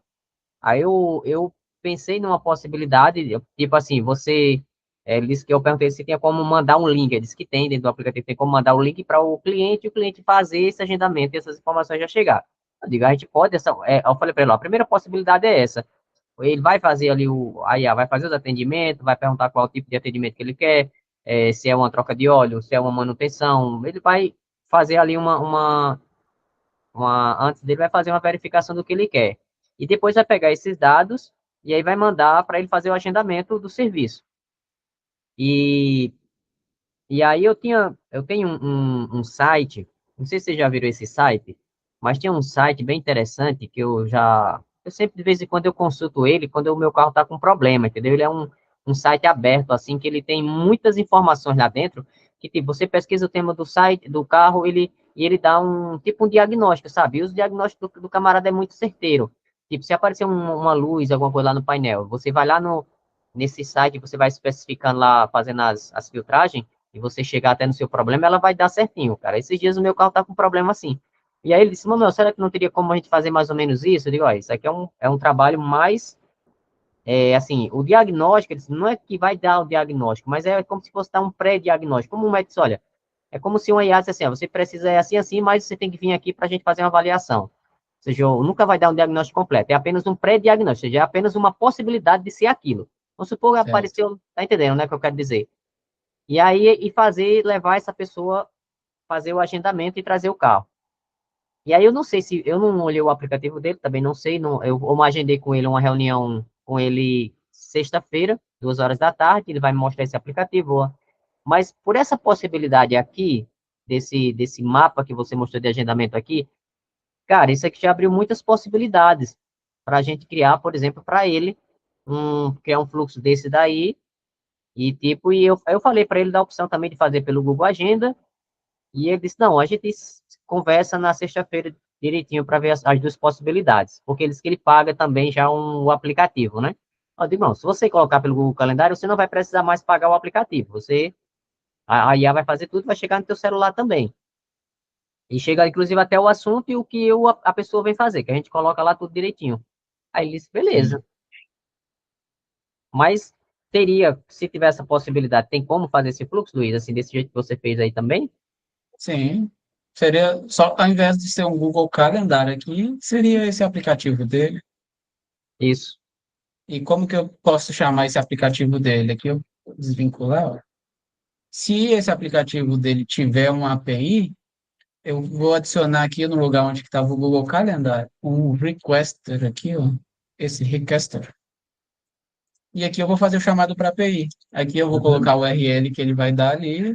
Aí eu pensei numa possibilidade, tipo assim, ele disse que eu perguntei se tinha como mandar um link, ele disse que tem dentro do aplicativo, tem como mandar o link para o cliente, e o cliente fazer esse agendamento e essas informações já chegar. Eu digo, a gente pode, eu falei para ele, ó, a primeira possibilidade é essa, ele vai fazer ali a IA vai fazer os atendimentos, vai perguntar qual tipo de atendimento que ele quer, se é uma troca de óleo, se é uma manutenção, ele vai fazer ali antes dele vai fazer uma verificação do que ele quer. e depois vai pegar esses dados e aí vai mandar para ele fazer o agendamento do serviço. E, e aí eu tenho um site, não sei se vocês já viram esse site, mas tem um site bem interessante que eu sempre de vez em quando eu consulto ele quando o meu carro está com problema, entendeu? Ele é um site aberto, assim, que ele tem muitas informações lá dentro, que tipo, você pesquisa o tema do site, do carro, e ele dá um diagnóstico, sabe? E o diagnóstico do camarada é muito certeiro. Tipo, se aparecer uma luz, alguma coisa lá no painel, você vai lá nesse site, você vai especificando lá, fazendo as filtragens, e você chegar até no seu problema, ela vai dar certinho, cara. Esses dias o meu carro tá com problema assim. E aí ele disse, Manuel, será que não teria como a gente fazer mais ou menos isso? Eu digo, ó, isso aqui é um trabalho mais, assim, o diagnóstico, ele disse, não é que vai dar o diagnóstico, mas é como se fosse dar um pré-diagnóstico. Como o médico disse, olha, é como se um IA disse assim, ó, você precisa assim, assim, mas você tem que vir aqui para a gente fazer uma avaliação. Ou seja, nunca vai dar um diagnóstico completo, é apenas um pré-diagnóstico, ou seja, é apenas uma possibilidade de ser aquilo. Vamos supor que Certo. apareceu, tá entendendo, né, o que eu quero dizer? E aí, levar essa pessoa, fazer o agendamento e trazer o carro. E aí eu não sei se, eu não olhei o aplicativo dele, também não sei, não, eu agendei com ele uma reunião com ele sexta-feira, 2 horas da tarde, ele vai me mostrar esse aplicativo, ó. Mas por essa possibilidade aqui, desse mapa que você mostrou de agendamento aqui, cara, isso aqui já abriu muitas possibilidades para a gente criar, por exemplo, para ele, criar um fluxo desse daí, e tipo, eu falei para ele da opção também de fazer pelo Google Agenda, e ele disse, não, a gente conversa na sexta-feira direitinho para ver as duas possibilidades, porque ele disse que ele paga também já o aplicativo, né? Eu digo, não, se você colocar pelo Google Calendário, você não vai precisar mais pagar o aplicativo, a IA vai fazer tudo, vai chegar no teu celular também. E chega, inclusive, até o assunto e o que a pessoa vem fazer, que a gente coloca lá tudo direitinho. Aí ele disse, Sim. beleza. Mas se tiver essa possibilidade, tem como fazer esse fluxo, Luiz, assim, desse jeito que você fez aí também? Sim. Seria só, ao invés de ser um Google Calendar aqui, seria esse aplicativo dele. Isso. E como que eu posso chamar esse aplicativo dele? Aqui eu vou desvincular, ó. Se esse aplicativo dele tiver uma API, eu vou adicionar aqui no lugar onde estava o Google Calendar, um requester aqui, ó, esse requester. E aqui eu vou fazer o chamado para API. Aqui eu vou Uhum. colocar o URL que ele vai dar ali,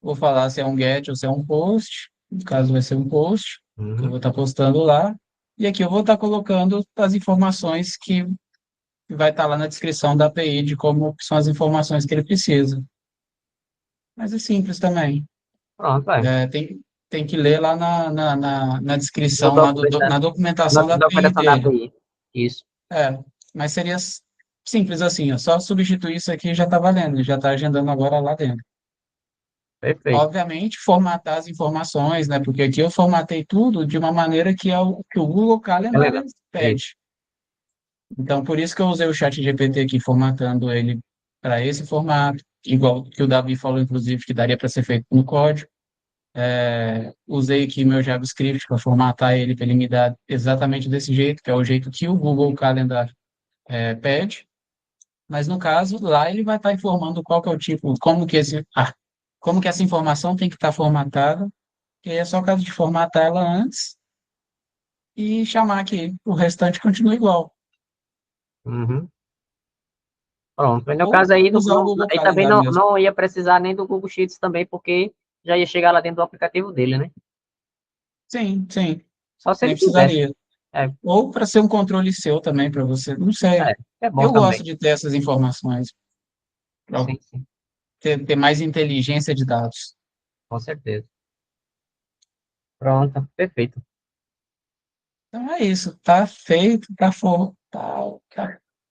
vou falar se é um get ou se é um post, no caso vai ser um post, que eu Uhum. vou estar postando lá, e aqui eu vou estar colocando as informações que vai estar lá na descrição da API de como são as informações que ele precisa. Mas é simples também. Pronto, vai. É, tem que ler lá na No descrição, lá documento, na documentação da API documentação da dele. API. Isso. É, mas seria simples assim, ó, só substituir isso aqui e já está valendo, já está agendando agora lá dentro. Perfeito. Obviamente, formatar as informações, né? Porque aqui eu formatei tudo de uma maneira que é o que o Google Calendar Helena. Isso. pede. Então, por isso que eu usei o chat GPT aqui, formatando ele para esse formato, igual que o Davi falou, inclusive, que daria para ser feito no código. Usei aqui meu JavaScript para formatar ele, para ele me dar exatamente desse jeito, que é o jeito que o Google Calendar pede. Mas no caso, lá ele vai estar informando qual que é o tipo, como que essa informação tem que estar formatada, e aí é só o caso de formatar ela antes e chamar que o restante continua igual. Uhum. Pronto. Mas no Ou caso aí, usar o Google aí também Calendar mesmo. não ia precisar nem do Google Sheets também, porque já ia chegar lá dentro do aplicativo dele, né? Sim, sim, Só se nem ele quisesse. precisaria. É, Ou para ser um controle seu também, para você, não sei. é bom Eu também. gosto de ter essas informações, para Sim, sim. ter mais inteligência de dados. Com certeza. Pronto. Perfeito. Então é isso, tá feito, tá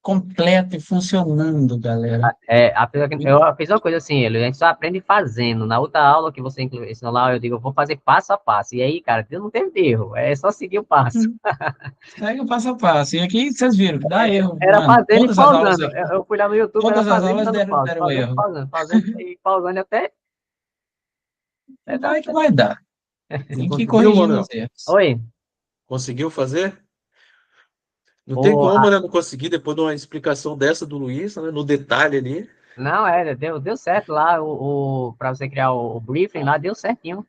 completo e funcionando, galera. Apesar que eu fiz uma coisa assim, ele, a gente só aprende fazendo. Na outra aula que você ensinou lá, eu digo, eu vou fazer passo a passo. E aí, cara, não teve erro, é só seguir o passo. Segue o passo a passo. E aqui vocês viram, dá erro, Era mano. fazendo e Todas as aulas pausando. aqui, Eu fui lá no YouTube, era todas as fazendo e aulas dando pausa, deram fazendo e erro. pausando, fazendo e pausando até dar Vai que certo. vai dar. Você Tem que ir conseguiu, corrigindo os Manuel? erros. Oi, Conseguiu fazer? Não tem o, como, né? Não conseguir depois de uma explicação dessa do Luiz, né? No detalhe ali. não, deu certo lá, para você criar o briefing lá, deu certinho.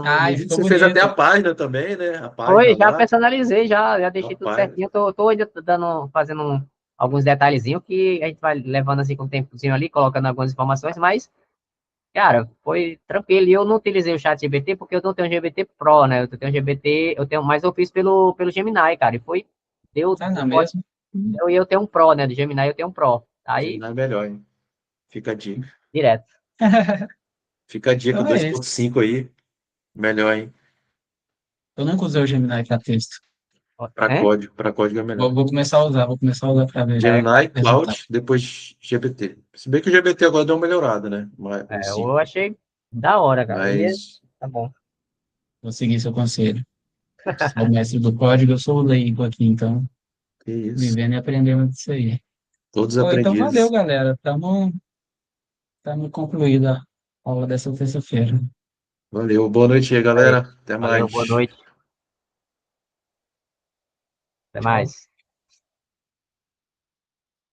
Ai, Vi que ficou você fez até a bonito. página também, né? A Foi, página já lá, personalizei, já deixei tudo rapaz. certinho. Tô ainda fazendo alguns detalhezinhos que a gente vai levando assim com o tempozinho ali, colocando algumas informações, mas, cara, foi tranquilo. E eu não utilizei o chat GPT porque eu não tenho GBT Pro, né? Eu tenho GBT, mas eu fiz pelo Gemini, cara, e Tá na foi, mesma. eu tenho um Pro, né? Do Gemini eu tenho um Pro. Aí, Gemini é melhor, hein? Fica a dica. direto. Fica a dica Então é isso. 2.5 aí. Melhor, hein? Eu nunca usei o Gemini para texto. Hein? Para código é melhor. Vou começar a usar para ver Gemini, o resultado. Cloud, depois GPT. Se bem que o GPT agora deu uma melhorada, né? O Eu 5. achei da hora, cara. Mas, Tá bom. Vou seguir seu conselho. Você é o mestre do código, eu sou o leigo aqui, então, que isso. vivendo e aprendendo disso aí. Todos Pô, então valeu, aprendizes. galera. Tamo concluída a aula dessa terça-feira. Valeu. Boa noite aí, Aí, galera. Até valeu, boa mais. noite. Até Tchau. mais.